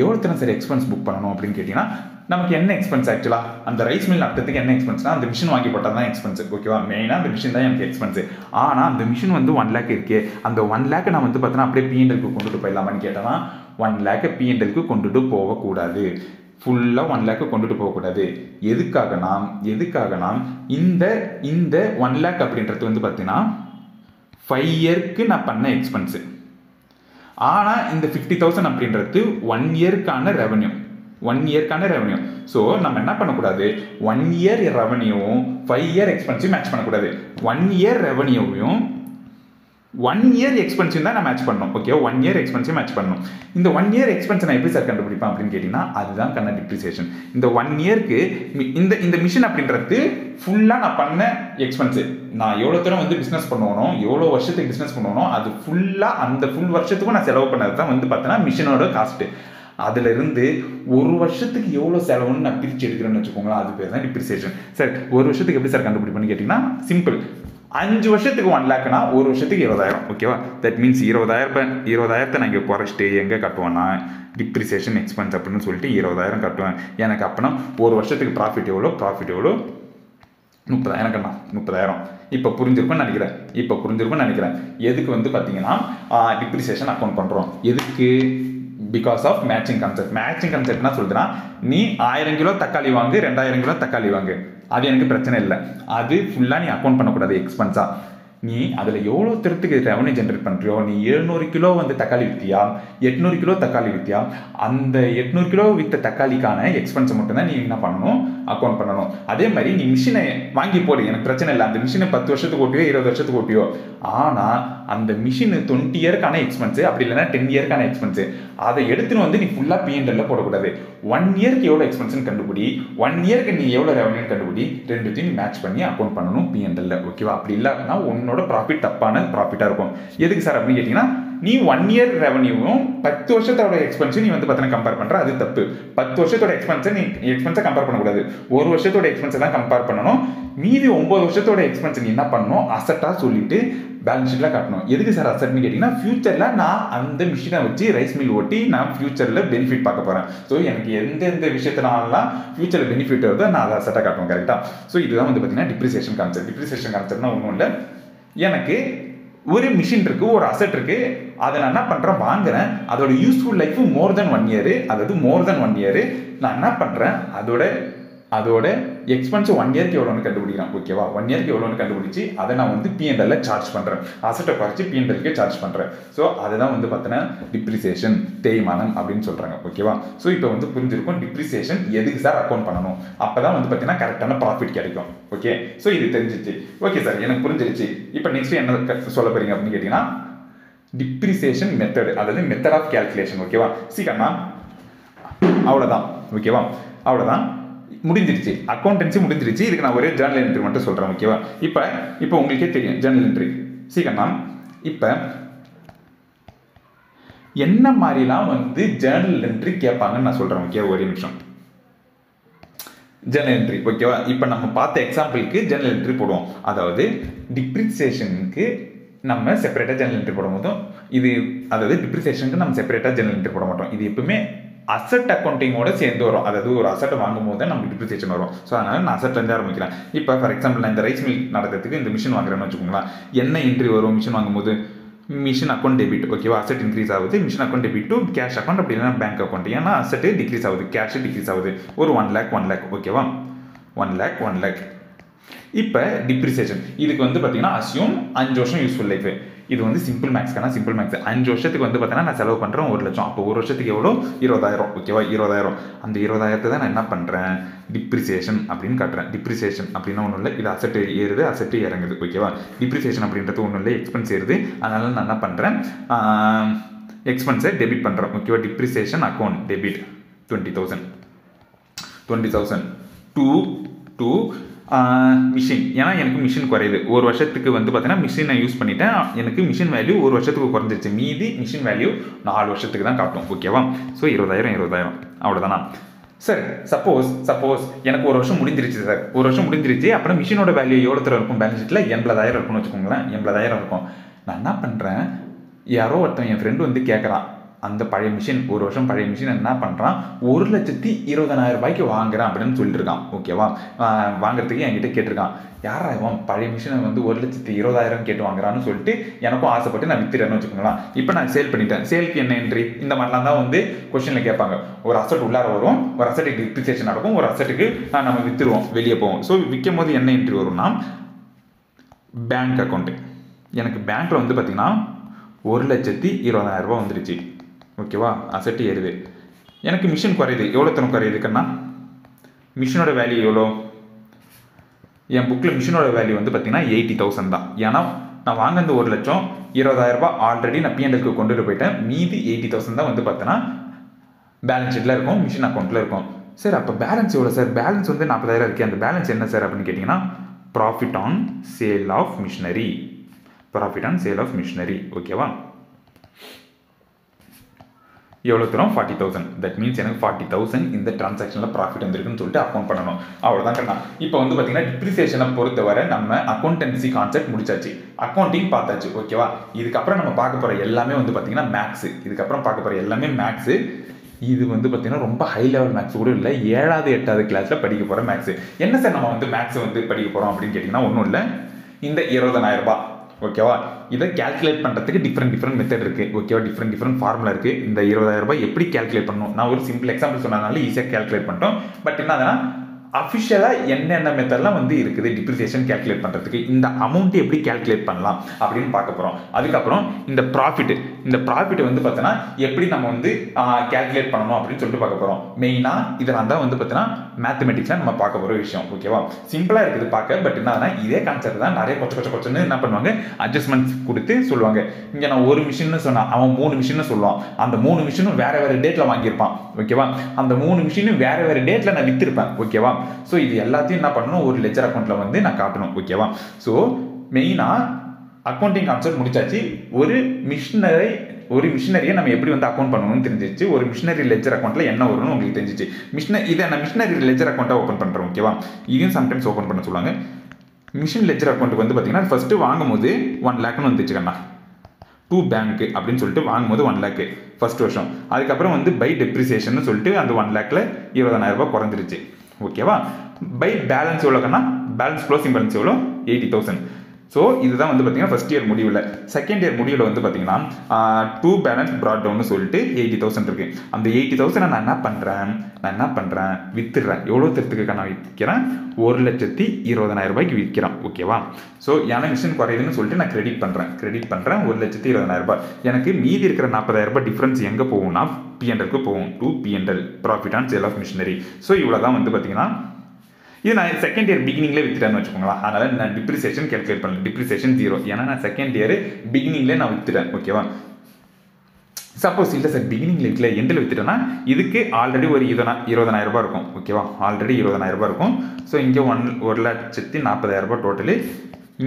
எவ்வளோ தரம் சார் எக்ஸ்பென்ஸ் புக் பண்ணணும் அப்படின்னு கேட்டிங்கன்னா, நமக்கு என்ன எக்ஸ்பென்ஸ் ஆக்சுவலாக அந்த ரைஸ் மில் நட்டத்துக்கு என்ன எக்ஸ்பென்ஸ்னா அந்த மிஷின் வாங்கி போட்டால் தான் எக்ஸ்பென்ஸ். ஓகேவா, மெயினாக அந்த மிஷின் தான் எனக்கு எக்ஸ்பென்ஸ். ஆனால் அந்த மிஷின் வந்து 1 lakh இருக்கே, அந்த 1 lakh நான் வந்து பார்த்தீங்கன்னா அப்படியே P&Lக்கு கொண்டுட்டு போயிடலாமான்னு கேட்டேன்னா 1 lakh P&Lக்கு கொண்டுட்டு போகக்கூடாது. ஃபுல்லாக 1 lakh கொண்டுட்டு போகக்கூடாது. எதுக்காகனா இந்த 1 lakh அப்படின்றது வந்து பார்த்தீங்கன்னா 5 yearக்கு நான் பண்ண எக்ஸ்பென்ஸு. ஆனால் இந்த 50,000 அப்படின்றது 1 yearக்கான ரெவன்யூ. ஸோ நம்ம என்ன பண்ணக்கூடாது, 1 year ரெவன்யூவும் 5 year எக்ஸ்பென்ஸையும் மேட்ச் பண்ணக்கூடாது. 1 year ரெவன்யூவையும் 1 year எக்ஸ்பென்ஸையும் தான் நான் மேட்ச் பண்ணணும். ஓகே, 1 year எக்ஸ்பென்ஸையும் மேட்ச் பண்ணணும். இந்த 1 year எக்ஸ்பென்ஸை நான் எப்படி சார் கண்டுபிடிப்பேன் அப்படின்னு கேட்டிங்கன்னா, அதுதான் கண்ண டிப்ரிசியேஷன். இந்த 1 yearக்கு இந்த மிஷின் அப்படின்றது ஃபுல்லாக நான் பண்ண எக்ஸ்பென்ஸு. நான் எவ்வளோ தூரம் வந்து பிஸ்னஸ் பண்ணுவோனோ, எவ்வளோ வருஷத்துக்கு பிஸ்னஸ் பண்ணுவோனோ, அது ஃபுல்லாக அந்த ஃபுல் வருஷத்துக்கும் நான் செலவு பண்ணது தான் வந்து பார்த்தீங்கன்னா மிஷினோட காஸ்ட்டு. அதிலிருந்து ஒரு வருஷத்துக்கு எவ்வளோ செலவுன்னு நான் பிரித்து எடுக்கிறேன்னு வச்சுக்கோங்களேன், அது பேர் தான் டிப்ரிசியேஷன். சார் ஒரு வருஷத்துக்கு எப்படி சார் கண்டுபிடிப்பேன்னு கேட்டிங்கன்னா, சிம்பிள். 5 வருஷத்துக்கு 1 lakhனா ஒரு வருஷத்துக்கு 20,000. ஓகேவா, தட் மீன்ஸ் 20,000 நான் இங்கே குறைச்சிட்டு எங்கே கட்டுவேன்னா டிப்ரிசியேஷன் எக்ஸ்பென்ஸ் அப்படின்னு சொல்லிட்டு 20,000 கட்டுவேன். எனக்கு அப்போனா ஒரு வருஷத்துக்கு ப்ராஃபிட் எவ்வளோ 30,000 கண்ணா, 30,000. இப்போ புரிஞ்சிருக்கும்னு நினைக்கிறேன். எதுக்கு வந்து பார்த்தீங்கன்னா டிப்ரிசியேஷன் அக்கௌண்ட் பண்ணுறோம், எதுக்கு? Because of matching concept. Matching concept என்ன சொல்றேன்னா, நீ 1000 கிலோ தக்காளி வாங்கு, 2000 கிலோ தக்காளி வாங்கு, அது எனக்கு பிரச்சனை இல்லை. அது ஃபுல்லாக நீ அக்கௌண்ட் பண்ணக்கூடாது எக்ஸ்பென்ஸா. நீ அதில் எவ்வளோ தரத்துக்கு ரெவன்யூ ஜென்ரேட் பண்ணுறியோ, நீ 700 கிலோ வந்து தக்காளி வித்தியா, 800 கிலோ தக்காளி வித்தியா, அந்த 800 கிலோ வித்த தக்காளிக்கான எக்ஸ்பென்ஸை மட்டும்தான் நீ என்ன பண்ணணும், அக்கௌண்ட் பண்ணணும். அதே மாதிரி நீ மிஷினை வாங்கி போடு, எனக்கு பிரச்சனை இல்லை. அந்த மிஷினை 10 வருஷத்துக்கு ஓட்டியோ 20 வருஷத்துக்கு ஓட்டியோ, ஆனால் அந்த மிஷின் 20 இயர்க்கான எக்ஸ்பென்ஸு, அப்படி இல்லைன்னா 10 இயர்க்கான எக்ஸ்பென்ஸு, அதை எடுத்துன்னு வந்து நீ ஃபுல்லாக P&Lல போடக்கூடாது. 1 இயர்க்கு எவ்வளோ எக்ஸ்பென்ஸ்னு கண்டுபிடி, 1 இயர்க்கு நீ எவ்வளோ ரெவன்யூன்னு கண்டுபிடி, ரெண்டுத்தையும் நீ மேட்ச் பண்ணி அக்கௌண்ட் பண்ணணும் P&Lல. ஓகேவா, அப்படி இல்லைன்னா உன்னோட ப்ராஃபிட் தப்பான ப்ராஃபிட்டாக இருக்கும். எதுக்கு சார் அப்படின்னு கேட்டிங்கன்னா, நீ 1 இயர் ரெவன்யூவும் 10 வருஷத்தோட எக்ஸ்பென்ஸும் நீ வந்து பார்த்தீங்கன்னா கம்பேர் பண்ணுற, அது தப்பு. 10 வருஷத்தோட எக்ஸ்பென்ஸை கம்பேர் பண்ணக்கூடாது, 1 வருஷத்தோட எக்ஸ்பென்ஸை தான் கம்பேர் பண்ணணும். மீதி 9 வருஷத்தோட எக்ஸ்பென்ஸ் நீ என்ன பண்ணணும், அசட்டாக சொல்லிட்டு பேலன்ஸ் ஷீட்டில் காட்டணும். எதுக்கு சார் அசட்னு கேட்டிங்கன்னா, ஃபியூச்சரில் நான் அந்த மிஷினை வச்சு ரைஸ் மில் ஓட்டி நான் ஃபியூச்சரில் பெனிஃபிட் பார்க்க போகிறேன். ஸோ எனக்கு எந்தெந்த விஷயத்தினாலாம் ஃபியூச்சரில் பெனிஃபிட் வருதோ நான் அதை அசட்டாக காட்டுவேன். கரெக்டாக. ஸோ இதுதான் வந்து பார்த்தீங்கன்னா டிப்ரிசியேஷன் கான்செப்ட். டிப்ரிசியேஷன் கான்செப்ட்னா ஒன்றும் இல்லை, எனக்கு ஒரு மிஷின் இருக்கு, ஒரு அசட் இருக்கு, அதை நான் என்ன பண்றேன், வாங்குறேன், அதோட யூஸ்ஃபுல் லைஃப் மோர் தென் 1 year, அதாவது மோர் தென் 1 year நான் என்ன பண்றேன், அதோட எக்ஸ்பென்ஸ் 1 yearக்கு எவ்வளோன்னு கண்டுபிடிக்கிறேன். ஓகேவா, 1 yearக்கு எவ்வளோன்னு கண்டுபிடிச்சி அதை நான் வந்து P&Lல சார்ஜ் பண்றேன், அசட்டை குறைச்சி P&Lக்கு சார்ஜ் பண்றேன். ஸோ அதுதான் வந்து பார்த்தீங்கன்னா டிப்ரிசியேஷன், தேய்மானம் அப்படின்னு சொல்றாங்க. ஓகேவா, ஸோ இப்போ வந்து புரிஞ்சிருக்கும் டிப்ரிசியேஷன் எதுக்கு சார் அக்கௌண்ட் பண்ணணும், அப்பதான் வந்து பார்த்தீங்கன்னா கரெக்டான ப்ராஃபிட் கிடைக்கும். ஓகே, ஸோ இது தெரிஞ்சிச்சு. ஓகே சார், எனக்கு புரிஞ்சிருச்சு. இப்போ நெக்ஸ்ட் என்ன சொல்ல போறீங்க அப்படின்னு கேட்டீங்கன்னா, டிப்ரிசியேஷன் மெத்தட், அதாவது மெத்தட் ஆஃப் கேல்குலேஷன். ஓகேவா, சீக்கிரமா அவ்வளோதான். ஓகேவா, அவ்வளோதான், முடிஞ்சிருச்சு. அக்கௌண்டன்சி முடிஞ்சிருச்சு. இதுக்கு நான் ஒரே ஜேர்னல் என்ட்ரி மட்டும் சொல்கிறேன். ஓகேவா, இப்போ உங்களுக்கே தெரியும் ஜேர்னல் என்ட்ரி. சீக்கிரம் இப்போ என்ன மாதிரிலாம் வந்து ஜேர்னல் என்ட்ரி கேட்பாங்கன்னு நான் சொல்கிறேன். ஓகே, ஒரே நிமிஷம். Journal entry. ஓகேவா, இப்போ நம்ம பார்த்த எக்ஸாம்பிளுக்கு ஜேர்னல் என்ட்ரி போடுவோம். அதாவது டிப்ரிசியேஷனுக்கு நம்ம செப்பரேட்டாக ஜேர்னல் என்ட்ரி போட மாட்டோம். அதாவது டிப்ரிசியேஷனுக்கு நம்ம செப்பரேட்டாக ஜேர்னல் என்ட்ரி போட மாட்டோம். இது எப்பவுமே அசட் அக்கௌண்டிங்கோட சேர்ந்து வரும். அதாவது ஒரு அசட்டை வாங்கும் போது தான் நமக்கு டிப்ரிசியேஷன் வரும். ஸோ அதனால நான் அசட்லேருந்து ஆரம்பிக்கிறேன். இப்போ ஃபார் எக்ஸாம்பிள் நான் இந்த ரைஸ் மில் நடக்கிறதுக்கு இந்த மிஷின் வாங்குறேன்னு வச்சுக்கோங்களேன். என்ன என்ட்ரி வரும் மிஷின் வாங்கும்போது? Machine account debit. ஓகேவா, அசட் இன்க்ரீஸ் ஆகுது, machine account debit to cash account, அப்படி இல்லைனா பேங்க் அக்கௌண்ட். ஏன்னா அசட் டிக்ரீஸ் ஆகுது, கேஷ் டிக்ரீஸ் ஆகுது. ஒரு 1 lakh. ஓகேவா, 1 lakh. இப்போ டிப்ரிசியேஷன் இதுக்கு வந்து பார்த்தீங்கன்னா அசியூம் 5 வருஷம் யூஸ்ஃபுல் லைஃப். இது வந்து சிம்பிள் மேக்ஸ்க்கான சிம்பிள் மேக்ஸ். 5 வருஷத்துக்கு வந்து பார்த்தீங்கன்னா நான் செலவு பண்ணுறேன் 1 லட்சம். அப்போ ஒரு வருஷத்துக்கு எவ்வளோ? 20,000. ஓகேவா, 20,000. அந்த 20,000 தான் நான் என்ன பண்ணுறேன், டிப்ரிசியேஷன் அப்படின்னு காட்டுறேன். டிப்ரிசியேஷன் அப்படின்னா ஒன்றும் இல்லை, இது அசட்டு ஏறுது, அசட்டு இறங்குது. ஓகேவா, டிப்ரிசியேஷன் அப்படின்றது ஒன்றும் இல்லை, எக்ஸ்பென்ஸ் ஏறுது. அதனால நான் என்ன பண்ணுறேன், எக்ஸ்பென்ஸை டெபிட் பண்ணுறேன். ஓகேவா, depreciation account debit 20,000 to machine. ஏன்னா எனக்கு மிஷின் குறையுது. ஒரு வருஷத்துக்கு வந்து பார்த்தீங்கன்னா மிஷினை யூஸ் பண்ணிட்டேன், எனக்கு மிஷின் வேல்யூ ஒரு வருஷத்துக்கு குறைஞ்சிருச்சு. மீதி மிஷின் வேல்யூ 4 வருஷத்துக்கு தான் காட்டும். ஓகேவா, ஸோ 20,000 அவ்வளோதானா. சார் சப்போஸ் எனக்கு ஒரு வருஷம் முடிஞ்சிருச்சு சார், ஒரு வருஷம் முடிஞ்சிருச்சு, அப்புறம் மிஷினோட வேல்யூ எவ்வளோ தூரம் இருக்கும் பேலன்ஸ் ஷீட்டில் 80,000 இருக்கும்னு வச்சுக்கோங்களேன். 80,000 இருக்கும். நான் என்ன பண்ணுறேன், யாரோ ஒருத்தன் என் ஃப்ரெண்டு வந்து கேட்குறான், அந்த பழைய மிஷின், ஒரு வருஷம் பழைய மிஷின் என்ன பண்ணுறான், 1,20,000 ரூபாய்க்கு வாங்குறான் அப்படின்னு சொல்லிட்டு இருக்கான். ஓகேவா, வாங்குறதுக்கு என்கிட்ட கேட்டிருக்கான். யாரா இவன் பழைய மிஷினை வந்து 1,20,000 கேட்டு வாங்குறான்னு சொல்லிட்டு எனக்கும் ஆசைப்பட்டு நான் வித்துறேன்னு வச்சுக்கோங்களேன். இப்போ நான் சேல் பண்ணிட்டேன். சேலுக்கு என்ன என்ட்ரி, இந்த மாதிரிலாம் தான் வந்து கொஸ்டினில் கேட்பாங்க. ஒரு அசட் உள்ளார வரும், ஒரு அசட்டுக்கு டிப்ரிசியேஷன் நடக்கும், ஒரு அசட்டுக்கு நம்ம வித்துருவோம், வெளியே போவோம். ஸோ விற்கும் போது என்ன என்ட்ரி வரும்னா, பேங்க் அக்கௌண்ட்டு. எனக்கு பேங்க்கில் வந்து பார்த்தீங்கன்னா 1,20,000 ரூபா வந்துருச்சு. ஓகேவா, அசட்டு ஏறுது. எனக்கு மிஷின் குறையுது. எவ்வளோ தரம் குறையுதுக்குன்னா, மிஷினோட வேல்யூ எவ்வளோ, என் புக்கில் மிஷினோட வேல்யூ வந்து பார்த்தீங்கன்னா 80,000 தான். ஏன்னா நான் வாங்கினது 1,20,000 ரூபா ஆல்ரெடி நான் P&Lக்கு கொண்டுட்டு போயிட்டேன். மீதி 80,000 தான் வந்து பார்த்தீங்கன்னா பேலன்ஸ் ஷீட்டில் இருக்கும், மிஷின் அக்கௌண்ட்டில் இருக்கும். சார் அப்போ பேலன்ஸ் எவ்வளோ சார், பேலன்ஸ் வந்து 40,000 இருக்கே, அந்த பேலன்ஸ் என்ன சார் அப்படின்னு கேட்டிங்கன்னா, profit on sale of machinery. Profit on sale of machinery. ஓகேவா, எவ்வளோ தரும், 40,000. தட் மீன்ஸ் எனக்கு 40,000 இந்த டிரான்சாக்ஷனில் ப்ராஃபிட் வந்துருக்குன்னு சொல்லிட்டு அக்கௌண்ட் பண்ணணும். அவ்வளோதான் கண்ணா. இப்போ வந்து பார்த்தீங்கன்னா டிப்ரிசியேஷனை பொறுத்தவரை நம்ம அக்கௌண்டன்சி கான்செப்ட் முடிச்சாச்சு, அக்கௌண்டிங் பார்த்தாச்சு. ஓகேவா, இதுக்கப்புறம் நம்ம பார்க்க போகிற எல்லாமே வந்து பார்த்தீங்கன்னா மேக்ஸு. இதுக்கப்புறம் பார்க்க போகிற எல்லாமே மேக்ஸு. இது வந்து பார்த்தீங்கன்னா ரொம்ப ஹை லெவல் மேக்ஸ் கூட இல்லை, 7வது 8வது கிளாஸில் படிக்க போகிற மேக்ஸு. என்ன சார் நம்ம வந்து மேக்ஸ் வந்து படிக்க போகிறோம் அப்படின்னு கேட்டிங்கன்னா, ஒன்றும் இல்லை, இந்த 20,000 ரூபாய். ஓகேவா, இதை கேல்குலேட் பண்ணுறதுக்கு டிஃப்ரெண்ட் மெத்தட் இருக்குது. ஓகேவா, டிஃப்ரெண்ட் ஃபார்முலா இருக்குது. இந்த 20,000 ரூபாய் எப்படி கேல்குலேட் பண்ணணும், நான் ஒரு சிம்பிள் எக்ஸாம்பிள் சொன்னதுனால ஈஸியாக கேல்குலேட் பண்ணிட்டோம். பட் என்னதுன்னா, அஃபிஷியலாக என்னென்ன மெத்தட்லாம் வந்து இருக்குது டிப்ரிசியேஷன் கேல்குலேட் பண்ணுறதுக்கு, இந்த அமௌண்ட்டு எப்படி கேல்குலேட் பண்ணலாம் அப்படின்னு பார்க்க போகிறோம். அதுக்கப்புறம் இந்த ப்ராஃபிட் வந்து பார்த்தீங்கன்னா எப்படி நம்ம வந்து கேல்குலேட் பண்ணணும் அப்படின்னு சொல்லிட்டு பார்க்க போகிறோம். மெயினாக இதெல்லாம் தான் வந்து பார்த்தீங்கன்னா மேத்தமெட்டிக்ஸில் நம்ம பார்க்க போகிற விஷயம். ஓகேவா, சிம்பிளாக இருக்குது பார்க்க. பட் என்னன்னா, இதே கான்செப்ட் தான் நிறைய கொச்சன்னு என்ன பண்ணுவாங்க, அட்ஜஸ்ட்மெண்ட்ஸ் கொடுத்து சொல்லுவாங்க. இங்கே நான் ஒரு மிஷின்னு சொன்னால் அவன் 3 மிஷின்னு சொல்லுவான். அந்த 3 மிஷினும் வேறு டேட்டில் வாங்கியிருப்பான். ஓகேவா, அந்த 3 மிஷினும் வேறு டேட்டில் நான் விற்றுருப்பேன். ஓகேவா, ஸோ இது எல்லாத்தையும் என்ன பண்ணணும், ஒரு லெட்ஜர் அக்கௌண்ட்டில் வந்து நான் காட்டணும். ஓகேவா, ஸோ மெயினாக அக்கௌண்டிங் கான்செப்ட் முடிச்சாச்சு. ஒரு மிஷினரியை நம்ம எப்படி வந்து அக்கௌண்ட் பண்ணணும்னு தெரிஞ்சிச்சு. ஒரு மிஷினரி லெட்ஜர் அக்கௌண்ட்டில் என்ன வரும்னு உங்களுக்கு தெரிஞ்சிச்சு. இதை நான் மிஷினரி லெட்ஜர் அக்கௌண்ட்டாக ஓப்பன் பண்ணுறேன். ஓகேவா, இதையும் சம்டைம்ஸ் ஓப்பன் பண்ண சொல்லுவாங்க. மிஷின் லெட்ஜர் அக்கௌண்ட்டுக்கு வந்து பார்த்தீங்கன்னா ஃபஸ்ட்டு வாங்கும்போது 1 லேக்னு வந்துச்சுக்கண்ணா, டூ பேங்க் அப்படின்னு சொல்லிட்டு வாங்கும்போது 1 லேக் ஃபர்ஸ்ட் வருஷம். அதுக்கப்புறம் வந்து பை டெப்ரிசியேஷன் சொல்லிட்டு அந்த 1 லேக்கில் 20,000 ரூபாய் குறைஞ்சிருச்சு. ஓகேவா, பை பேலன்ஸ் எவ்வளோக்கன்னா, பேலன்ஸ் க்ளோசிங் பேலன்ஸ் எவ்வளோ, 80,000. ஸோ இதுதான் வந்து பார்த்தீங்கன்னா ஃபஸ்ட் இயர் முடிவில். செகண்ட் இயர் முடிவில் வந்து பார்த்தீங்கன்னா டூ பேலன்ஸ் ப்ராட் டவுன்னு சொல்லிட்டு 80,000 இருக்குது. அந்த 80,000 நான் என்ன பண்ணுறேன் வித்துடுறேன். எவ்வளோ தரத்துக்கு நான் விற்கிறேன், 1,20,000 ரூபாய்க்கு விற்கிறேன். ஓகேவா, ஸோ ஏன்னா மிஷின் குறையுதுன்னு சொல்லிட்டு நான் கிரெடிட் பண்ணுறேன் 1,20,000 ரூபாய். எனக்கு மீதி இருக்கிற 40,000 ரூபாய் டிஃப்ரென்ஸ் எங்கே போகும்னா P&Lக்கு போகும், to P&L, profit on sale of machinery. So இவ்வளோ தான் வந்து பார்த்தீங்கன்னா, இது நான் செகண்ட் இயர் பிகினிங்லேயே வித்துட்டேன்னு வச்சுக்கோங்களா. அதனால் நான் டிப்ரிசியேஷன் கேல்குலேட் பண்ணல, டிப்ரிசியேஷன் 0. ஏன்னா நான் செகண்ட் இயர் பிகினிங்லேயே நான் வித்துட்டேன். ஓகேவா, சப்போஸ் இல்லை சார் பிகினிங்கில் விற்கல, எண்டில் வித்துட்டேன்னா இதுக்கு ஆல்ரெடி ஒரு 20,000 ரூபாய் இருக்கும். ஓகேவா, ஆல்ரெடி 20,000 ரூபாய் இருக்கும். ஸோ இங்கே 1,40,000 ரூபாய் டோட்டலு,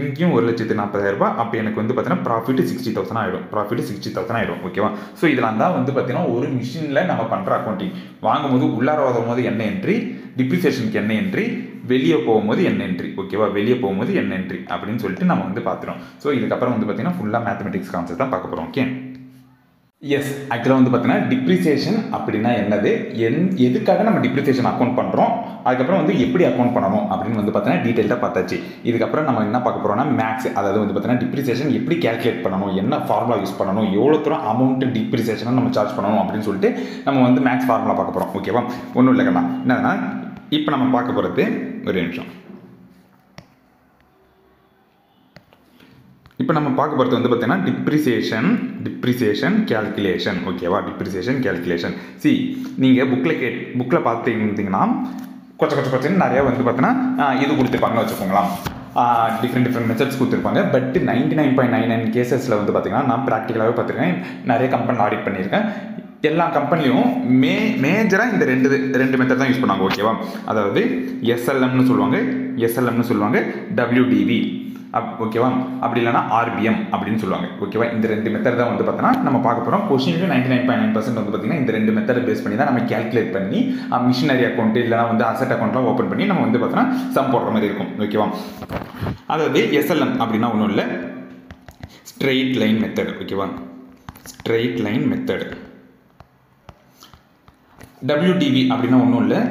இங்கேயும் 1,40,000 ரூபாய். அப்போ எனக்கு வந்து பார்த்தீங்கன்னா ப்ராஃபிட் 60,000 ஆகிடும். ஓகேவா, ஸோ இதெல்லாம் தான் வந்து பார்த்தீங்கன்னா ஒரு மிஷினில் நம்ம பண்ணுற அக்கௌண்டிங். வாங்கும்போது உள்ளார வரும்போது என்ன என்ட்ரி, டிப்ரிசியேஷனுக்கு என்ன என்ட்ரி, வெளியே போகும்போது என்ன என்ட்ரி. ஓகேவா, வெளியே போகும்போது என்ன என்ட்ரி அப்படின்னு சொல்லிட்டு நம்ம வந்து பார்த்துறோம். ஸோ இதுக்கப்புறம் வந்து பார்த்தீங்கன்னா ஃபுல்லாக மேத்தமெட்டிக்ஸ் கான்செப்ட் தான் பார்க்க போகிறோம். ஓகே, எஸ், ஆக்சுவலாக வந்து பார்த்தீங்கன்னா டிப்ரிசியேஷன் அப்படின்னா என்னது, எதுக்காக நம்ம டிப்ரிசியேஷன் அக்கௌண்ட் பண்ணுறோம், அதுக்கப்புறம் வந்து எப்படி அக்கௌண்ட் பண்ணணும் அப்படின்னு வந்து பார்த்தீங்கன்னா டீட்டெயிலாக பார்த்தாச்சு. இதுக்கப்புறம் நம்ம என்ன பார்க்க போகிறோம்னா மேக்ஸ், அதாவது வந்து பார்த்தீங்கன்னா டிப்ரிசியேஷன் எப்படி கேல்குலேட் பண்ணணும், என்ன ஃபார்முலா யூஸ் பண்ணணும், எவ்வளோ தூரம் அமௌண்ட் டிப்ரிசியேஷனை நம்ம சார்ஜ் பண்ணணும் அப்படின்னு சொல்லிட்டு நம்ம வந்து மேக்ஸ் ஃபார்முலா பார்க்க போகிறோம். ஓகேவா, ஒன்றும் இல்லைங்கண்ணா. என்னன்னா இப்போ நம்ம பார்க்க போகிறது ஒரு நிமிஷம். இப்போ நம்ம பார்க்க போகிறது வந்து பார்த்தீங்கன்னா டிப்ரிசியேஷன் கேல்குலேஷன். ஓகேவா, டிப்ரிசியேஷன் கேல்குலேஷன். நீங்கள் புக்கில் பார்த்துருந்தீங்கன்னா கொச்சன்னு நிறையா வந்து பார்த்தீங்கன்னா இது கொடுத்துருப்பாங்கன்னு வச்சுக்கோங்களா. டிஃப்ரெண்ட் மெத்தட்ஸ் கொடுத்துருப்பாங்க. பட் 99.99 கேசஸில் வந்து பார்த்தீங்கன்னா நான் ப்ராக்டிக்கலாகவே பார்த்துருக்கேன், நிறைய கம்பெனி ஆடிட் பண்ணியிருக்கேன். எல்லா கம்பெனிலையும் மேஜராக இந்த ரெண்டு மெத்தட் தான் யூஸ் பண்ணாங்க. ஓகேவா, அதாவது எஸ்எல்எம்னு சொல்லுவாங்க, WDV. ஓகேவா, அப்படி இல்லைனா ஆர்பிஎம் அப்படின்னு சொல்லுவாங்க. ஓகேவா, இந்த 2 மெத்தட் தான் வந்து பார்த்தோன்னா நம்ம பார்க்க போகிறோம். கொஸ்டின்லையும் 99.9% வந்து பார்த்தீங்கன்னா இந்த 2 மெத்தட் பேஸ் பண்ணி தான் நம்ம கேல்குலேட் பண்ணி மிஷினரி அக்கௌண்ட் இல்லைனா வந்து அசெட் அக்கௌண்ட்லாம் ஓப்பன் பண்ணி நம்ம வந்து பார்த்தோன்னா சம் போடுற மாதிரி இருக்கும். ஓகேவா, அதாவது எஸ்எல்எம் அப்படின்னா ஒன்றும் இல்லை, ஸ்ட்ரெயிட் லைன் மெத்தட். ஓகேவா, ஸ்ட்ரெயிட் லைன் மெத்தட். டபிள்யூடிவி அப்படின்னா ஒன்றும் இல்லை,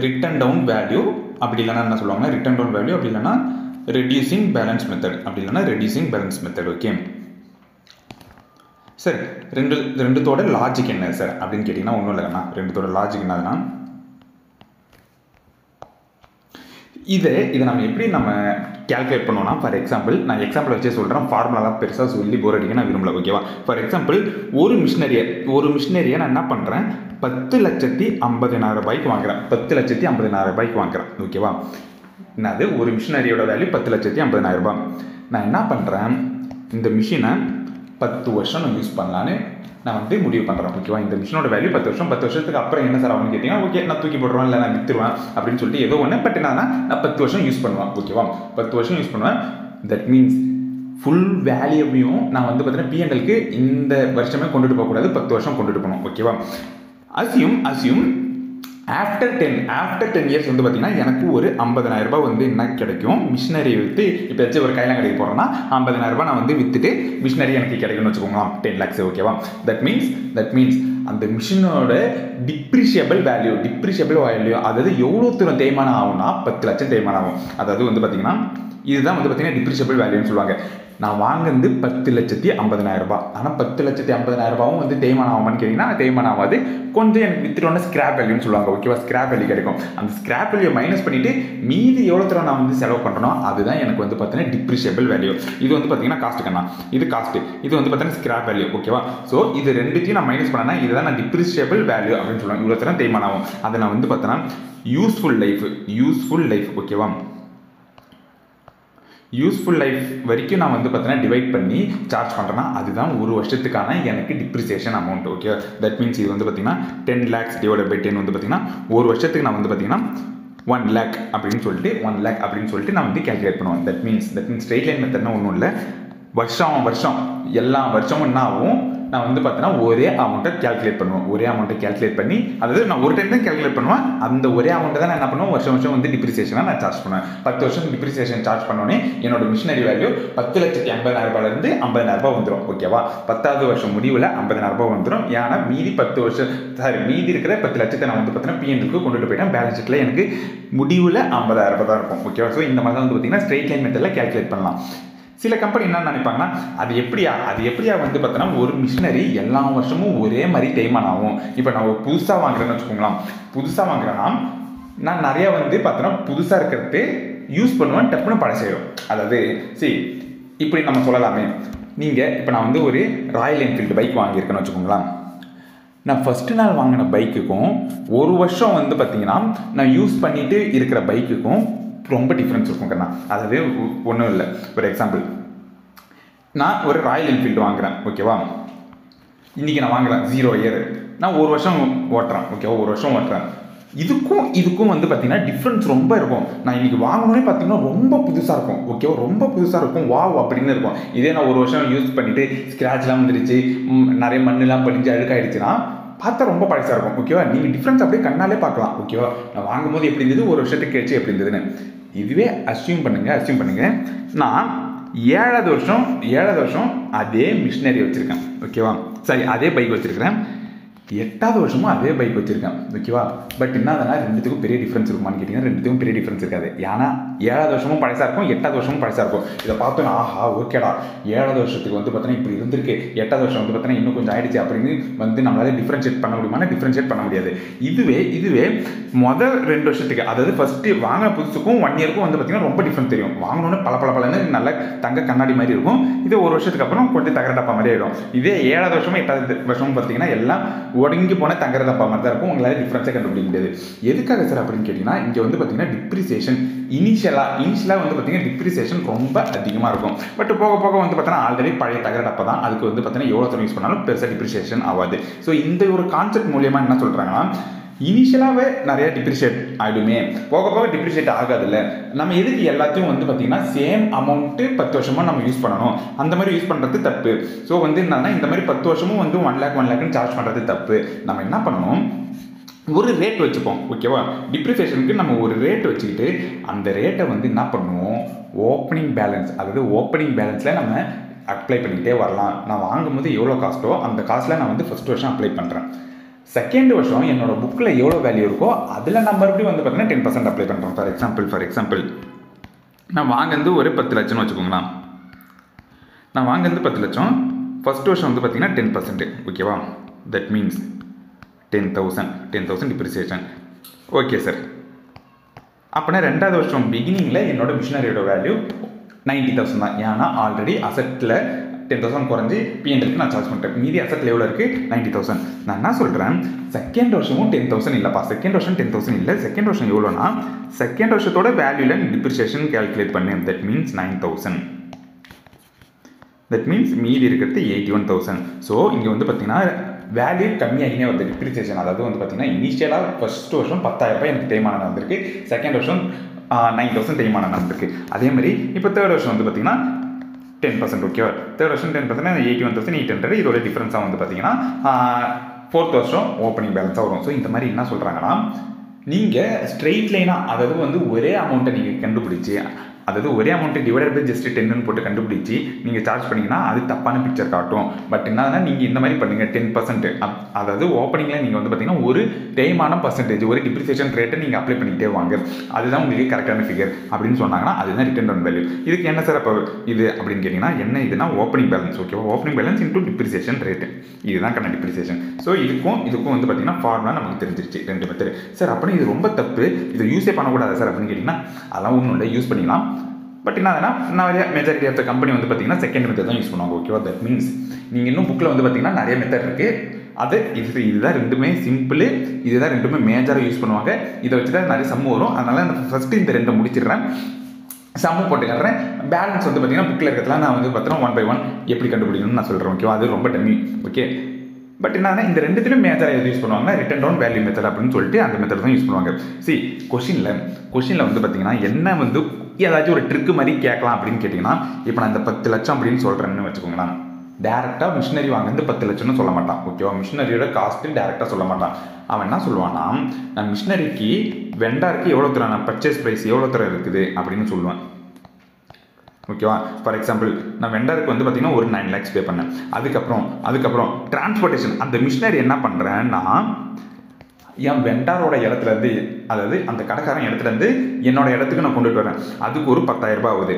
ரிட்டன் டவுன் வேல்யூ, அப்படி இல்லைனா என்ன சொல்லுவாங்கன்னா ரிட்டன் டவுன் வேல்யூ, அப்படி இல்லைனா ரெடியூசிங் பேலன்ஸ் மெத்தட், அப்படி இல்லைனா reducing balance method. Okay sir, ரெண்டுத்தோட லாஜிக் என்ன சார் அப்படின்னு கேட்டிங்கன்னா ஒன்றும் இல்லைண்ணா, ரெண்டுத்தோட லாஜிக் என்னதுன்னா இதை நம்ம எப்படி நம்ம கேல்குலேட் பண்ணுவோம்னா, ஃபார் எக்ஸாம்பிள் நான் எக்ஸாம்பிள் வச்சே சொல்கிறேன், ஃபார்முலாலாம் பெருசாக சொல்லி போர் அடிக்க நான் விரும்பல. ஓகேவா, ஃபார் எக்ஸாம்பிள் ஒரு மிஷினரியை நான் என்ன பண்ணுறேன், 10,50,000 ரூபாய்க்கு வாங்குறேன். 10,50,000 ரூபாய்க்கு வாங்குறேன். ஓகேவா, என்னது ஒரு மிஷினரியோட வேல்யூ 10,50,000 ரூபாய். நான் என்ன பண்ணுறேன், இந்த மிஷினை 10 வருஷம் நான் யூஸ் பண்ணலான்னு நான் வந்து முடிவு பண்ணுறேன். ஓகேவா, இந்த மிஷினோட வேல்யூ 10 வருஷம், 10 வருஷத்துக்கு அப்புறம் என்ன சார் ஆகும்னு கேட்டிங்கன்னா, ஓகே நான் தூக்கி போடுறேன், இல்லை நான் விற்றுருவேன் அப்படின்னு சொல்லிட்டு ஏதோ ஒன்று. பட் என்னன்னா நான் 10 வருஷம் யூஸ் பண்ணுவேன். ஓகேவா, 10 வருஷம் யூஸ் பண்ணுவேன். தட் மீன்ஸ் ஃபுல் வேல்யூவையும் நான் வந்து பார்த்தீங்கன்னா பிஎன்எல்க்கு இந்த வருஷமே கொண்டுட்டு போகக்கூடாது, 10 வருஷம் கொண்டுட்டு போகணும். ஓகேவா, அசியூம் ஆஃப்டர் 10 இயர்ஸ் வந்து பார்த்தீங்கன்னா எனக்கு ஒரு 50,000 ரூபாய் வந்து என்ன கிடைக்கும், மிஷினரி விற்று. இப்போ வச்சு ஒரு கையில கடைக்கு போகிறேன்னா 50,000 ரூபாய் நான் வந்து விற்றுட்டு மிஷினரி எனக்கு கிடைக்கும்னு வச்சுக்கோங்களா, 10 lakhs. ஓகேவா, தட் மீன்ஸ் அந்த மிஷினோட டிப்ரிஷியபிள் வேல்யூ, அதாவது எவ்வளோ தூரம் தேய்மானம் ஆகும்னா 10 லட்சம் தேய்மானம் ஆகும். அதாவது வந்து பார்த்தீங்கன்னா இதுதான் வந்து பார்த்தீங்கன்னா டிப்ரிஷியபிள் வேல்யூன்னு சொல்லுவாங்க. நான் வாங்குறது 10,50,000 ரூபாய். ஆனால் 10,50,000 ரூபாயும் வந்து தேய்மானம் ஆகுமான்னு கேட்டிங்கன்னா தேய்மானம் ஆகாது. கொஞ்சம் எனக்கு வித்துட்டோன்னா ஸ்கிராப் வேல்யூன்னு சொல்லுவாங்க. ஓகேவா, ஸ்கிராப் வேல்யூ கிடைக்கும். அந்த ஸ்கிராப் வேல்யூ மைனஸ் பண்ணிவிட்டு மீதி எவ்வளோ தூரம் நான் வந்து செலவு பண்ணுறனோ அதுதான் எனக்கு வந்து பார்த்தீங்கன்னா டிப்ரிஷியபிள் வேல்யூ. இது வந்து பார்த்தீங்கன்னா காஸ்ட்டுக்கண்ணா, இது காஸ்ட்டு, இது வந்து பார்த்தீங்கன்னா ஸ்கிராப் வேல்யூ. ஓகேவா, ஸோ இது ரெண்டுத்தையும் நான் மைனஸ் பண்ணேன்னா இதுதான் நான் டிப்ரிஷியபிள் வேல்யூ அப்படின்னு சொல்லுவாங்க. இவ்வளோ தூரம் தேய்மானம் ஆகும். அதை நான் வந்து பார்த்தோன்னா யூஸ்ஃபுல் லைஃப். ஓகேவா, யூஸ்ஃபுல் லைஃப் வரைக்கும் நான் வந்து பார்த்தீங்கன்னா டிவைட் பண்ணி சார்ஜ் பண்ணுறேன்னா அதுதான் ஒரு வருஷத்துக்கான எனக்கு depreciation amount. Okay, that means இது வந்து பார்த்தீங்கன்னா 10 lakhs டிவைடட் பை 10 வந்து பார்த்தீங்கன்னா ஒரு வருஷத்துக்கு நான் வந்து பார்த்தீங்கன்னா 1 lakh அப்படின்னு சொல்லிட்டு நான் வந்து கேல்குலேட் பண்ணுவேன். தட் மீன்ஸ் ஸ்ட்ரெயிட் லைன் மெத்தட்னா ஒன்றும் இல்லை, வருஷம் எல்லா வருஷமும் என்ன ஆகும், நான் வந்து பார்த்தீங்கன்னா ஒரே அமௌண்ட்டை கேல்குலேட் பண்ணி, அதாவது நான் ஒரு டைம் தான் கேல்குலேட் பண்ணுவேன். அந்த ஒரே அமௌண்ட்டை தான் நான் என்ன பண்ணுவேன், வருஷம் வந்து டிப்ரிசியேஷனாக நான் சார்ஜ் பண்ணுவேன். 10 வருஷம் டிப்ரிசியேஷன் சார்ஜ் பண்ணோன்னே என்னோட மிஷினரி வேல்யூ 10,50,000 ரூபாயிலிருந்து 50,000 ரூபாய் வந்துடும். ஓகேவா, 10வது வருஷம் முடிவில் 50,000 ரூபாய் வந்துடும். ஏன்னா மீதி இருக்கிற 10 லட்சத்தை நான் வந்து பார்த்தீங்கன்னா பிஎன்எல்க்கு கொண்டுட்டு போயிட்டேன். பேலன்ஸ் ஷீட்டில் எனக்கு முடிவில் 50,000 ரூபாய் தான் இருக்கும். ஓகேவா, ஸோ இந்த மாதிரி தான் வந்து பார்த்தீங்கன்னா ஸ்ட்ரெயிட் லைன் மெத்தடில் கேல்குலேட் பண்ணலாம். சில கம்பெனி என்ன நினைப்பாங்கன்னா, அது எப்படியா வந்து பார்த்தோன்னா ஒரு மிஷினரி எல்லா வருஷமும் ஒரே மாதிரி தேய்மானம் ஆகும். இப்போ நான் ஒரு புதுசாக வாங்குறேன்னு வச்சுக்கோங்களேன், புதுசாக நான் நிறையா வந்து பார்த்தோன்னா புதுசாக இருக்கிறது யூஸ் பண்ணுவேன், டப்புன்னு பழசாயிடும். அதாவது இப்படி நம்ம சொல்லலாமே, இப்போ நான் வந்து ஒரு ராயல் என்ஃபீல்டு பைக் வாங்கியிருக்கேன்னு வச்சுக்கோங்களேன். நான் ஃபஸ்ட்டு நாள் வாங்கின பைக்குக்கும் ஒரு வருஷம் வந்து பார்த்தீங்கன்னா நான் யூஸ் பண்ணிட்டு இருக்கிற பைக்குக்கும் ரொம்ப டிஃப்ரென்ஸ் இருக்கும் கண்ணா. அதாவது ஒன்றும் இல்லை, ஒரு எக்ஸாம்பிள், நான் ஒரு ராயல் என்ஃபீல்டு வாங்குறேன். ஓகேவா, இன்றைக்கி நான் வாங்குறேன் 0 இயர், நான் ஒரு வருஷம் ஓட்டுறேன். ஓகேவா, ஒரு வருஷம் ஓட்டுறேன். இதுக்கும் வந்து பார்த்தீங்கன்னா டிஃப்ரென்ஸ் ரொம்ப இருக்கும். நான் இன்றைக்கி வாங்கணுன்னே பார்த்தீங்கன்னா ரொம்ப புதுசாக இருக்கும். ஓகேவா, ரொம்ப புதுசாக இருக்கும், வாவ் அப்படின்னு இருக்கும். இதே நான் ஒரு வருஷம் யூஸ் பண்ணிவிட்டு ஸ்க்ராட்ச்லாம் வந்துடுச்சு, நிறைய மண்ணெலாம் படிஞ்சு அழுக்காயிடுச்சுன்னா பார்த்தா ரொம்ப பழசாக இருக்கும். ஓகேவா, நீங்கள் டிஃப்ரென்ஸ் அப்படியே கண்ணாலே பார்க்கலாம். ஓகேவா, நான் வாங்கும்போது எப்படி இருந்தது, ஒரு வருஷத்துக்கு கழிச்சு எப்படி இருந்ததுன்னு. இதுவே அஸ்யூம் பண்ணுங்க நான் 7வது வருஷம் அதே மிஷினரி வச்சுருக்கேன். ஓகேவா, அதே பைக் வச்சுருக்கிறேன். 8வது வருஷமும் அதே பைக் வச்சுருக்கேன். ஓகேவா, பட் என்னதுன்னா ரெண்டுத்துக்கும் பெரிய டிஃப்ரென்ஸ் இருக்குமான்னு கேட்டிங்கன்னா ரெண்டுத்துக்கும் பெரிய டிஃப்ரென்ஸ் இருக்காது. ஏன்னா 7வது வருஷமும் பழசாக இருக்கும், 8வது வருஷமும் பழசாக இருக்கும். இதை பார்த்தோன்னா ஆஹா ஓகேடா, 7வது வருஷத்துக்கு வந்து பார்த்தீங்கன்னா இப்படி இருந்திருக்கு, 8வது வருஷம் வந்து பார்த்தீங்கன்னா இன்னும் கொஞ்சம் ஆயிடுச்சு அப்படின்னு வந்து நம்மளால டிஃப்ரென்ஷியேட் பண்ண முடியுமானா டிஃப்ரென்ஷியேட் பண்ண முடியாது. இதுவே முதல் 2 வருஷத்துக்கு, அதாவது ஃபஸ்ட்டு வாங்கின புதுசுக்கும் 1 இயருக்கும் வந்து பார்த்தீங்கன்னா ரொம்ப டிஃப்ரென்ஸ் தெரியும். வாங்கணுன்னு பல நல்ல தங்க கண்ணாடி மாதிரி இருக்கும். இதே ஒரு வருஷத்துக்கு அப்புறம் கொஞ்சம் தகர டப்பா மாதிரி ஆகிடும். இதே 7வது வருஷமும் 8வது வருஷமும் பார்த்தீங்கன்னா எல்லாம் ஒடுங்கி போன தங்கர டப்பா மாதிரி தான் இருக்கும். உங்களால் டிஃப்ரென்ஸே கண்டுபிடிக்க முடியாது. எதுக்காக சார் அப்படின்னு கேட்டிங்கன்னா, இங்கே வந்து பார்த்தீங்கன்னா டிப்ரிசியேஷன் இனிஷியலாக வந்து பார்த்தீங்கன்னா டிப்ரிசியேஷன் ரொம்ப அதிகமாக இருக்கும். பட் போக வந்து பார்த்தீங்கன்னா ஆல்ரெடி பழைய தகர டப்பா தான், அதுக்கு வந்து பார்த்தீங்கன்னா எவ்வளோ தூரம் யூஸ் பண்ணாலும் பெருசாக டிப்ரிசியேஷன் ஆகாது. ஸோ இந்த ஒரு கான்செப்ட் மூலியமாக என்ன சொல்கிறாங்கன்னா, இனிஷியலாகவே நிறையா டிப்ரிஷியேட் ஆகிடுமே, போக போக டிப்ரிஷியேட் ஆகாதுல்ல. நம்ம எதுக்கு எல்லாத்தையும் வந்து பார்த்திங்கன்னா சேம் அமௌண்ட்டு 10 வருஷமாக நம்ம யூஸ் பண்ணணும், அந்த மாதிரி யூஸ் பண்ணுறது தப்பு. ஸோ வந்து என்னன்னா இந்த மாதிரி 10 வருஷமும் வந்து 1 லேக்னு சார்ஜ் பண்ணுறது தப்பு. நம்ம என்ன பண்ணணும், ஒரு ரேட் வச்சுப்போம். ஓகேவா, டிப்ரிசியேஷனுக்கு நம்ம ஒரு ரேட் வச்சுக்கிட்டு அந்த ரேட்டை வந்து என்ன பண்ணுவோம், ஓப்பனிங் பேலன்ஸ், அதாவது ஓப்பனிங் பேலன்ஸில் நம்ம அப்ளை பண்ணிக்கிட்டே வரலாம். நான் வாங்கும்போது எவ்வளோ காஸ்ட்டோ அந்த காஸ்ட்டில் நான் வந்து ஃபஸ்ட் வருஷம் அப்ளை பண்ணுறேன். செகண்ட் வருஷம் என்னோட புக்கில் எவ்வளோ வேல்யூ இருக்கோ அதில் நான் மறுபடியும் வந்து பார்த்தீங்கன்னா 10% அப்ளை பண்ணுறோம். ஃபார் எக்ஸாம்பிள் நான் வாங்குறது ஒரு 10 லட்சம்னு வச்சுக்கோங்களேன். நான் வாங்குறது 10 லட்சம், ஃபஸ்ட் வருஷம் வந்து பார்த்தீங்கன்னா 10%. ஓகேவா, that means 10,000 depreciation. Okay sir. அப்படின்னா ரெண்டாவது வருஷம் பிகினிங்கில் என்னோட மிஷினரியோட வேல்யூ 90,000 தான். ஏன்னா ஆல்ரெடி அசெட்டில் 10,000 குறைஞ்சி பிஎன்எல்க்கு நான் சார்ஜ் பண்ணுறேன். மீதி அசெட் லெவலில் இருக்குது 90,000. நான் என்ன சொல்கிறேன், செகண்ட் வருஷமும் 10,000 இல்லைப்பா, செகண்ட் வருஷம் 10,000 இல்லை, செகண்ட் வருஷம் எவ்வளோனா செகண்ட் வருஷத்தோட வேல்யூவில் டிப்ரிசியேஷன் கேல்குலேட் பண்ணு. That means 9,000. தட் மீன்ஸ் மீதி இருக்கிறது 81,000. ஸோ இங்கே வந்து பார்த்தீங்கன்னா வேல்யூ கம்மியாகினே வருது டிப்ரிசியேஷன். அதாவது வந்து பார்த்தீங்கன்னா இனிஷியலாக ஃபர்ஸ்ட் வருஷம் 10,000 எனக்கு தேய்மானம் நடந்திருக்கு, செகண்ட் வருஷம் 9,000 தேய்மானம் நடந்திருக்கு. அதே மாதிரி இப்போ தேர்ட் வருஷம் வந்து பார்த்தீங்கன்னா 10%. ஓகேவா, தேர்ட் வருஷம் 10%, 81,800. இதோட டிஃப்ரென்ஸாக வந்து பார்த்தீங்கன்னா ஃபோர்த் வருஷம் ஓப்பனிங் பேலன்ஸாக வரும். ஸோ இந்த மாதிரி என்ன சொல்கிறாங்கன்னா, நீங்கள் ஸ்ட்ரெயிட் லைனாக, அதாவது வந்து ஒரே அமௌண்ட்டை நீங்கள் கண்டுபிடிச்சி, அதாவது ஒரே அமௌண்ட்டு டிவைடட் பை ஜஸ்ட் 10ன்னு போட்டு கண்டுபிடிச்சி நீங்கள் சார்ஜ் பண்ணிங்கன்னா அது தப்பான பிக்சர் காட்டும். பட் என்னன்னா நீங்கள் இந்த மாதிரி பண்ணுங்கள், 10%, அதாவது ஓப்பனிங்கில் நீங்கள் வந்து பார்த்தீங்கன்னா ஒரு தேய்மானம் பர்சன்டேஜ், ஒரு டிப்ரிசியேஷன் ரேட்டை நீங்கள் அப்ளை பண்ணிக்கிட்டே வாங்க, அதுதான் உங்களுக்கு கரெக்டான ஃபிகர் அப்படின்னு சொன்னாங்கன்னா அதுதான் ரிட்டர்ன் ஆன் வேல்யூ. இதுக்கு என்ன சார் அப்போ இது அப்படின்னு கேட்டிங்கன்னா, என்ன இதுனா ஓப்பனிங் பேலன்ஸ். ஓகேவா, opening balance into depreciation rate, இதுதான் கரெக்டான டிப்ரிசியேஷன். ஸோ இதுக்கும் வந்து பார்த்தீங்கன்னா ஃபார்முலா நமக்கு தெரிஞ்சிருச்சு, 2 மெத்தட். சார் அப்படின்னு இது ரொம்ப தப்பு, இதை யூஸே பண்ணக்கூடாது சார் அப்படின்னு கேட்டிங்கன்னா, அதெல்லாம் ஒன்றும் இல்லை, யூஸ் பண்ணிக்கலாம். பட் என்னதுன்னா நிறைய மெஜாரிட்டி ஆஃப் த கம்பெனி வந்து பார்த்தீங்கன்னா செகண்ட் மெத்தட் தான் யூஸ் பண்ணுவாங்க. ஓகேவா, தட் மீன்ஸ் நீங்கள் இன்னும் புக்கில் வந்து பார்த்தீங்கன்னா நிறைய மெத்தட் இருக்குது. அது இதுதான் ரெண்டுமே சிம்பிள், இதுதான் ரெண்டுமே மேஜராக யூஸ் பண்ணுவாங்க. இதை வச்சு தான் நிறைய சம்மு வரும். அதனால் நான் ஃபஸ்ட்டு இந்த 2 முடிச்சிடுறேன், சம்மு போட்டுக்கிறேன். பேலன்ஸ் வந்து பார்த்தீங்கன்னா புக்கில் இருக்கிறதுலாம் நான் வந்து பார்த்தீங்கன்னா 1 by 1 எப்படி கண்டுபிடிக்கணும்னு நான் சொல்கிறேன். ஓகேவா, அது ரொம்ப டம்மி. ஓகே, பட் என்னன்னா இந்த ரெண்டுத்திலும் மேஜராக எது யூஸ் பண்ணுவாங்கன்னா ரிட்டன் டவுன் வேல்யூ மெத்தட் அப்படின்னு சொல்லிட்டு அந்த மெத்தட் தான் யூஸ் பண்ணுவாங்க. கொஷினில் வந்து பார்த்தீங்கன்னா என்ன வந்து ஏதாச்சும் ஒரு ட்ரிக்கு மாதிரி கேட்கலாம் அப்படின்னு கேட்டிங்கன்னா, இப்போ நான் இந்த 10 லட்சம் அப்படின்னு சொல்கிறேன்னு வச்சுக்கோங்களேன், டேரெக்டாக மிஷினரி வாங்குறது 10 லட்சம்னு சொல்ல மாட்டான். ஓகேவா, மிஷினரியோட காஸ்ட்டு டேரெக்டாக சொல்ல மாட்டான். அவன் என்ன சொல்லுவான்னா, நான் மிஷினரிக்கு வெண்டாருக்கு எவ்வளோ தர, நான் பர்ச்சேஸ் ப்ரைஸ் எவ்வளோ தர இருக்குது அப்படின்னு சொல்லுவேன். ஓகேவா, ஃபார் எக்ஸாம்பிள் நான் வெண்டருக்கு வந்து பார்த்தீங்கன்னா ஒரு 9 lakhs பே பண்ணேன். அதுக்கப்புறம் டிரான்ஸ்போர்ட்டேஷன், அந்த மிஷினரி என்ன பண்ணுறேன்னா என் வெண்டாரோட இடத்துலேருந்து, அதாவது அந்த கடைக்காரன் இடத்துலேருந்து என்னோட இடத்துக்கு நான் கொண்டுட்டு வரேன், அதுக்கு ஒரு 10,000 ரூபாய் ஆகுது.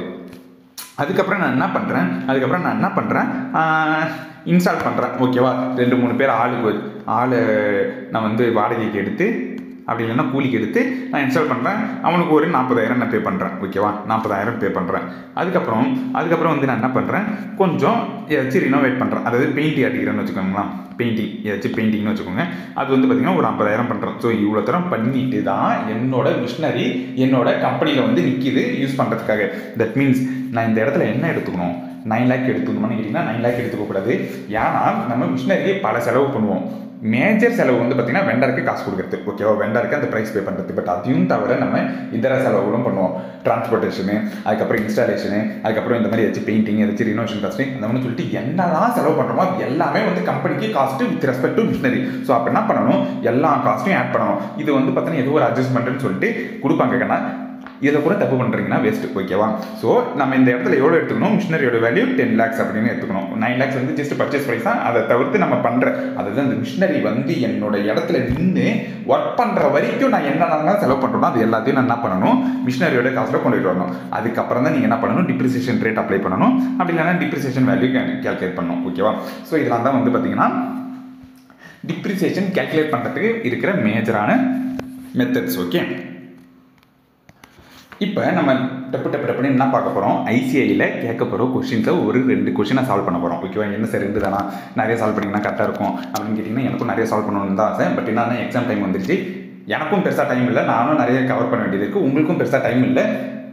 அதுக்கப்புறம் நான் என்ன பண்ணுறேன், இன்ஸ்டால் பண்ணுறேன். ஓகேவா, 2-3 பேர் ஆள் நான் வந்து வாடகைக்கு எடுத்து, அப்படி இல்லைன்னா கூலிக்கு எடுத்து நான் இன்ஸ்டால் பண்ணுறேன். அவனுக்கு ஒரு 40,000 நான் பே பண்ணுறேன். ஓகேவா, 40,000 பே பண்ணுறேன். அதுக்கப்புறம் வந்து நான் என்ன பண்ணுறேன், கொஞ்சம் ஏதாச்சும் ரினோவேட் பண்ணுறேன், அதாவது பெயிண்டிங் அடிக்கிறேன்னு வச்சுக்கோங்களேன், ஏதாச்சும் பெயிண்டிங்னு வச்சுக்கோங்க. அது வந்து பார்த்திங்கன்னா ஒரு 50,000 பண்ணுறேன். ஸோ இவ்வளோ தரம் பண்ணிட்டு தான் என்னோட மிஷினரி என்னோட கம்பெனியில் வந்து நிற்கிது யூஸ் பண்ணுறதுக்காக. தட் மீன்ஸ் நான் இந்த இடத்துல என்ன எடுத்துக்கணும், 9 lakh எடுத்துக்கணும்னு கேட்டிங்கன்னா 9 lakh எடுத்துக்கக்கூடாது. ஏன்னா நம்ம மிஷினரியே பல செலவு பண்ணுவோம். மேஜர் செலவு வந்து பார்த்தீங்கன்னா வெண்டருக்கு காசு கொடுக்குறது. ஓகேவா, வெண்டருக்கு அந்த ப்ரைஸ் பே பண்ணுறது. பட் அதையும் தவிர நம்ம இதர செலவுகளும் பண்ணுவோம், டிரான்ஸ்போர்ட்டேஷனு, அதுக்கப்புறம் இன்ஸ்டாலேஷனு, அதுக்கப்புறம் இந்த மாதிரி ஏதாச்சும் பெயிண்டிங், ஏதாச்சும் ரினோவேஷன் காஸ்ட்டு, அந்த மாதிரி சொல்லிட்டு என்னெல்லாம் செலவு பண்ணுறோமோ அது எல்லாமே வந்து கம்பெனிக்கு cost with respect to machinery. So அப்போ என்ன பண்ணணும், எல்லா காஸ்ட்டையும் ஆட் பண்ணணும். இது வந்து பார்த்தீங்கன்னா ஏதோ ஒரு அட்ஜஸ்ட்மெண்ட்னு சொல்லிட்டு கொடுப்பாங்க. ஏன்னா இதை கூட தப்பு பண்ணுறீங்கன்னா வேஸ்ட்டு. ஓகேவா, ஸோ நம்ம இந்த இடத்துல எவ்வளோ எடுத்துக்கணும், மிஷினரியோட வேல்யூ 10 lakhs அப்படின்னு எடுத்துக்கணும். 9 lakhs வந்து ஜஸ்ட் பர்ச்சேஸ் ப்ரைஸ் தான். அதை தவிர்த்து நம்ம பண்ணுற, அதாவது அந்த மிஷினரி வந்து என்னோட இடத்துல நின்று ஒர்க் பண்ணுற வரைக்கும் நான் என்னென்னலாம் செலவு பண்ணுறோம் அது எல்லாத்தையும் நான் என்ன பண்ணணும், மிஷினரியோட காஸ்ட்டில் கொண்டுட்டு வரணும். அதுக்கப்புறம் தான் நீங்கள் என்ன பண்ணணும், டிப்ரிசியேஷன் ரேட் அப்ளை பண்ணணும், அப்படி இல்லைன்னா டிப்ரிசியேஷன் வேல்யூ கேல்குலேட் பண்ணணும். ஓகேவா, ஸோ இதெல்லாம் தான் வந்து பார்த்தீங்கன்னா டிப்ரிசியேஷன் கேல்குலேட் பண்ணுறதுக்கு இருக்கிற மேஜரான மெத்தட்ஸ். ஓகே, இப்போ நம்ம டப்புன்னு என்ன பார்க்க போகிறோம், ஐசிஐயில் கேட்க போகிற கொஷின்ஸை ஒரு 2 கொஷினை சால்வ் பண்ண போகிறோம். ஓகேவா, என்ன சார் 2 தானா, நிறைய சால்வ் பண்ணிங்கன்னா கரெக்டாக இருக்கும் அப்படின்னு கேட்டிங்கன்னா எனக்கும் நிறைய சால்வ் பண்ணணும்னு தான் ஆசை. பட் என்னன்னா எக்ஸாம் டைம் வந்துருச்சு, எனக்கும் பெருசாக டைம் இல்லை, நானும் நிறைய கவர் பண்ண வேண்டியது இருக்குது, உங்களுக்கும் பெருசாக டைம் இல்லை.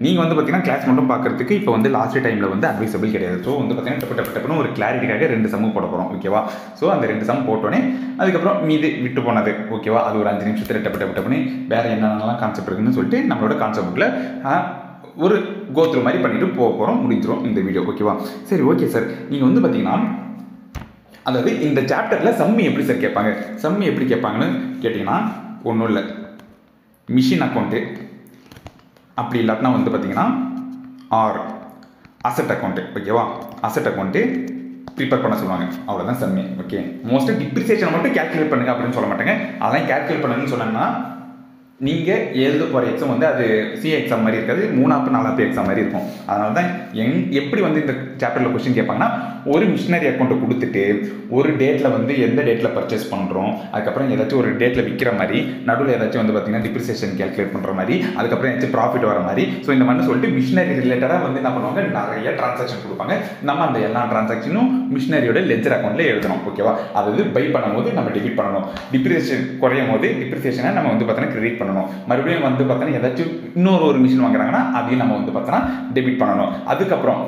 நீங்கள் வந்து பார்த்தீங்கன்னா கிளாஸ் மட்டும் பார்க்குறதுக்கு இப்போ வந்து லாஸ்ட் டைமில் வந்து அட்வைசபிள் கிடையாது. ஸோ வந்து பார்த்தீங்கன்னா டப்புன்னு ஒரு கிளாரிட்டிக்காக 2 சம்மு போட போகிறோம். ஓகேவா? ஸோ அந்த 2 சம் போட்டோன்னே அதுக்கப்புறம் மீது விட்டு போனது. ஓகேவா? அது ஒரு 5 நிமிஷத்தில் டப்புன்னு வேறு என்னென்னலாம் கான்செப்ட் இருக்குன்னு சொல்லிட்டு நம்மளோட கான்செப்ட் புக்கில் ஒரு கோத்ரூ மாதிரி பண்ணிட்டு போக போகிறோம். முடிஞ்சிடும் இந்த வீடியோ. ஓகேவா? சரி, ஓகே சார். நீங்கள் வந்து பார்த்தீங்கன்னா அதாவது இந்த சாப்டரில் சம்மி எப்படி சார் கேட்பாங்க? சம்மி எப்படி கேட்பாங்கன்னு கேட்டிங்கன்னா ஒன்றும் இல்லை, மிஷின் அக்கௌண்ட்டு அப்படி இல்லாட்டினா வந்து பார்த்தீங்கன்னா ஆர் அசட் அக்கௌண்ட்டு. ஓகேவா? அசட் அக்கௌண்ட்டு ப்ரிப்பேர் பண்ண சொல்லுவாங்க. அவ்வளோதான் சம்மி. ஓகே, மோஸ்ட்டாக டிப்ரிசியேஷனை மட்டும் கேல்குலேட் பண்ணுங்க அப்படின்னு சொல்ல மாட்டாங்க. அதெல்லாம் கேல்குலேட் பண்ணுங்கன்னு சொன்னாங்கன்னா நீங்கள் எழுத போகிற எக்ஸாம் வந்து அது சிஏ எக்ஸாம் மாதிரி இருக்காது, 3ஆப்பு 4ஆப்பு எக்ஸாம் மாதிரி இருக்கும். அதனால தான் எப்படி வந்து இந்த சாப்டரில் கொஸ்டின் கேட்பாங்கன்னா, ஒரு மிஷினரி அக்கௌண்ட்டை கொடுத்துட்டு ஒரு டேட்டில் வந்து எந்த டேட்டில் பர்ச்சேஸ் பண்ணுறோம், அதுக்கப்புறம் ஏதாச்சும் ஒரு டேட்டில் விற்கிற மாதிரி, நடுவில் ஏதாச்சும் வந்து பார்த்தீங்கன்னா டிப்ரிசியேஷன் கேல்குலேட் பண்ணுற மாதிரி, அதுக்கப்புறம் ஏதாச்சும் ப்ராஃபிட் வர மாதிரி. ஸோ இந்த மாதிரி சொல்லிட்டு மிஷினரி ரிலேட்டடாக வந்து என்ன பண்ணுவாங்க, நிறைய டிரான்சாக்ஷன் கொடுப்பாங்க. நம்ம அந்த எல்லா டிரான்சாக்ஷனும் மிஷினரியோட லெஜர் அக்கௌண்ட்டில் எழுதணும். ஓகேவா? அதாவது பை பண்ணும்போது நம்ம டெபிட் பண்ணணும், டிப்ரிசியேஷன் குறையும் போது டிப்ரிசியேஷனை நம்ம வந்து பார்த்தீங்கன்னா கிரெடிட் பண்ணணும். மறுபடியும் வந்து பார்த்தீங்கன்னா ஏதாச்சும் இன்னொரு மிஷின் வாங்குறாங்கன்னா அதையும் நம்ம வந்து பார்த்தீங்கன்னா டெபிட் பண்ணணும். அதுக்கப்புறம்